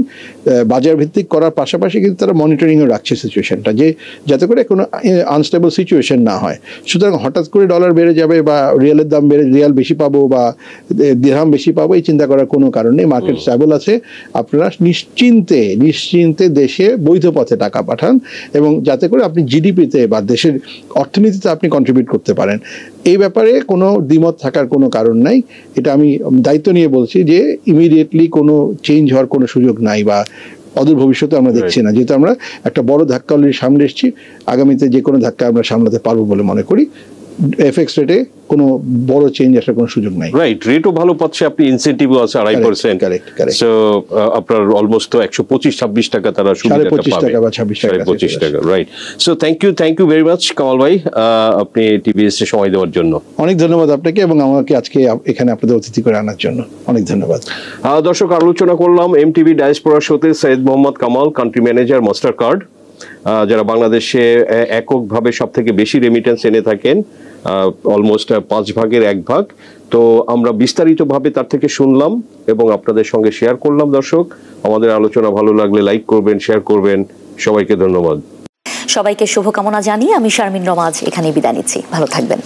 Speaker 12: বাজার ভিত্তিক করার পাশাপাশি কিন্তু তারা মনিটরিংও রাখছে সিচুয়েশনটা, যে যাতে করে কোনো আনস্টেবল সিচুয়েশন না হয়। সুতরাং হঠাৎ করে ডলার বেড়ে যাবে বা রিয়ালের দাম বেড়ে রিয়াল বেশি পাবো বা দিরহাম বেশি পাবো, এই চিন্তা করার কোনো কারণ নেই। মার্কেট স্টেবল আছে, আপনারা নিশ্চিন্তে দেশে বৈধ পথে টাকা পাঠান, এবং যাতে করে আপনি জিডিপিতে বা দেশের অর্থনীতিতে আপনি কন্ট্রিবিউট করতে পারেন। এই ব্যাপারে কোনো দ্বিমত থাকার কোনো কারণ নাই। এটা আমি দায়িত্ব নিয়ে বলছি যে ইমিডিয়েটলি কোনো চেঞ্জ হওয়ার কোনো সুযোগ নাই, বা অদূর ভবিষ্যতে আমরা দেখছি না। যেহেতু আমরা একটা বড় ধাক্কা অলরেডি সামনে এসেছি, আগামীতে যে কোনো ধাক্কা আমরা সামলাতে পারবো বলে মনে করি। এফএক্স রেটে কোনো বড় চেঞ্জ আসার কোনো সুযোগ নাই।
Speaker 11: রাইট, রেটও ভালো পাচ্ছে, আপনি ইনসেন্টিভও আছে 2.5%। সো আপনার অলমোস্ট তো 125-26 টাকা তারা সুবিধাটা পাবে,
Speaker 12: 25 টাকা বা 26
Speaker 11: টাকা। Right, so thank you very much Kamal ভাই, আপনি টিভিএস এ সময় দেওয়ার জন্য।
Speaker 12: অনেক ধন্যবাদ আপনাকে এবং আমাকে আজকে এখানে আপনাদের অতিথি করে আনার জন্য অনেক ধন্যবাদ।
Speaker 11: দর্শক, আলোচনা করলাম এমটিভি ডায়াসপোরা শোতে Syed Mohammad Kamal, country manager master card, যারা বাংলাদেশে এককভাবে সব থেকে বেশি রেমিটেন্স এনে থাকেন, অলমোস্ট 5 ভাগের 1 ভাগ। তো আমরা বিস্তারিতভাবে তার থেকে শুনলাম এবং আপনাদের সঙ্গে শেয়ার করলাম। দর্শক, আমাদের আলোচনা ভালো লাগলে লাইক করবেন, শেয়ার করবেন। সবাইকে ধন্যবাদ।
Speaker 1: সবাইকে শুভকামনা জানিয়ে আমি শারমিন রমা এখানেই বিদায় নিচ্ছি। ভালো থাকবেন।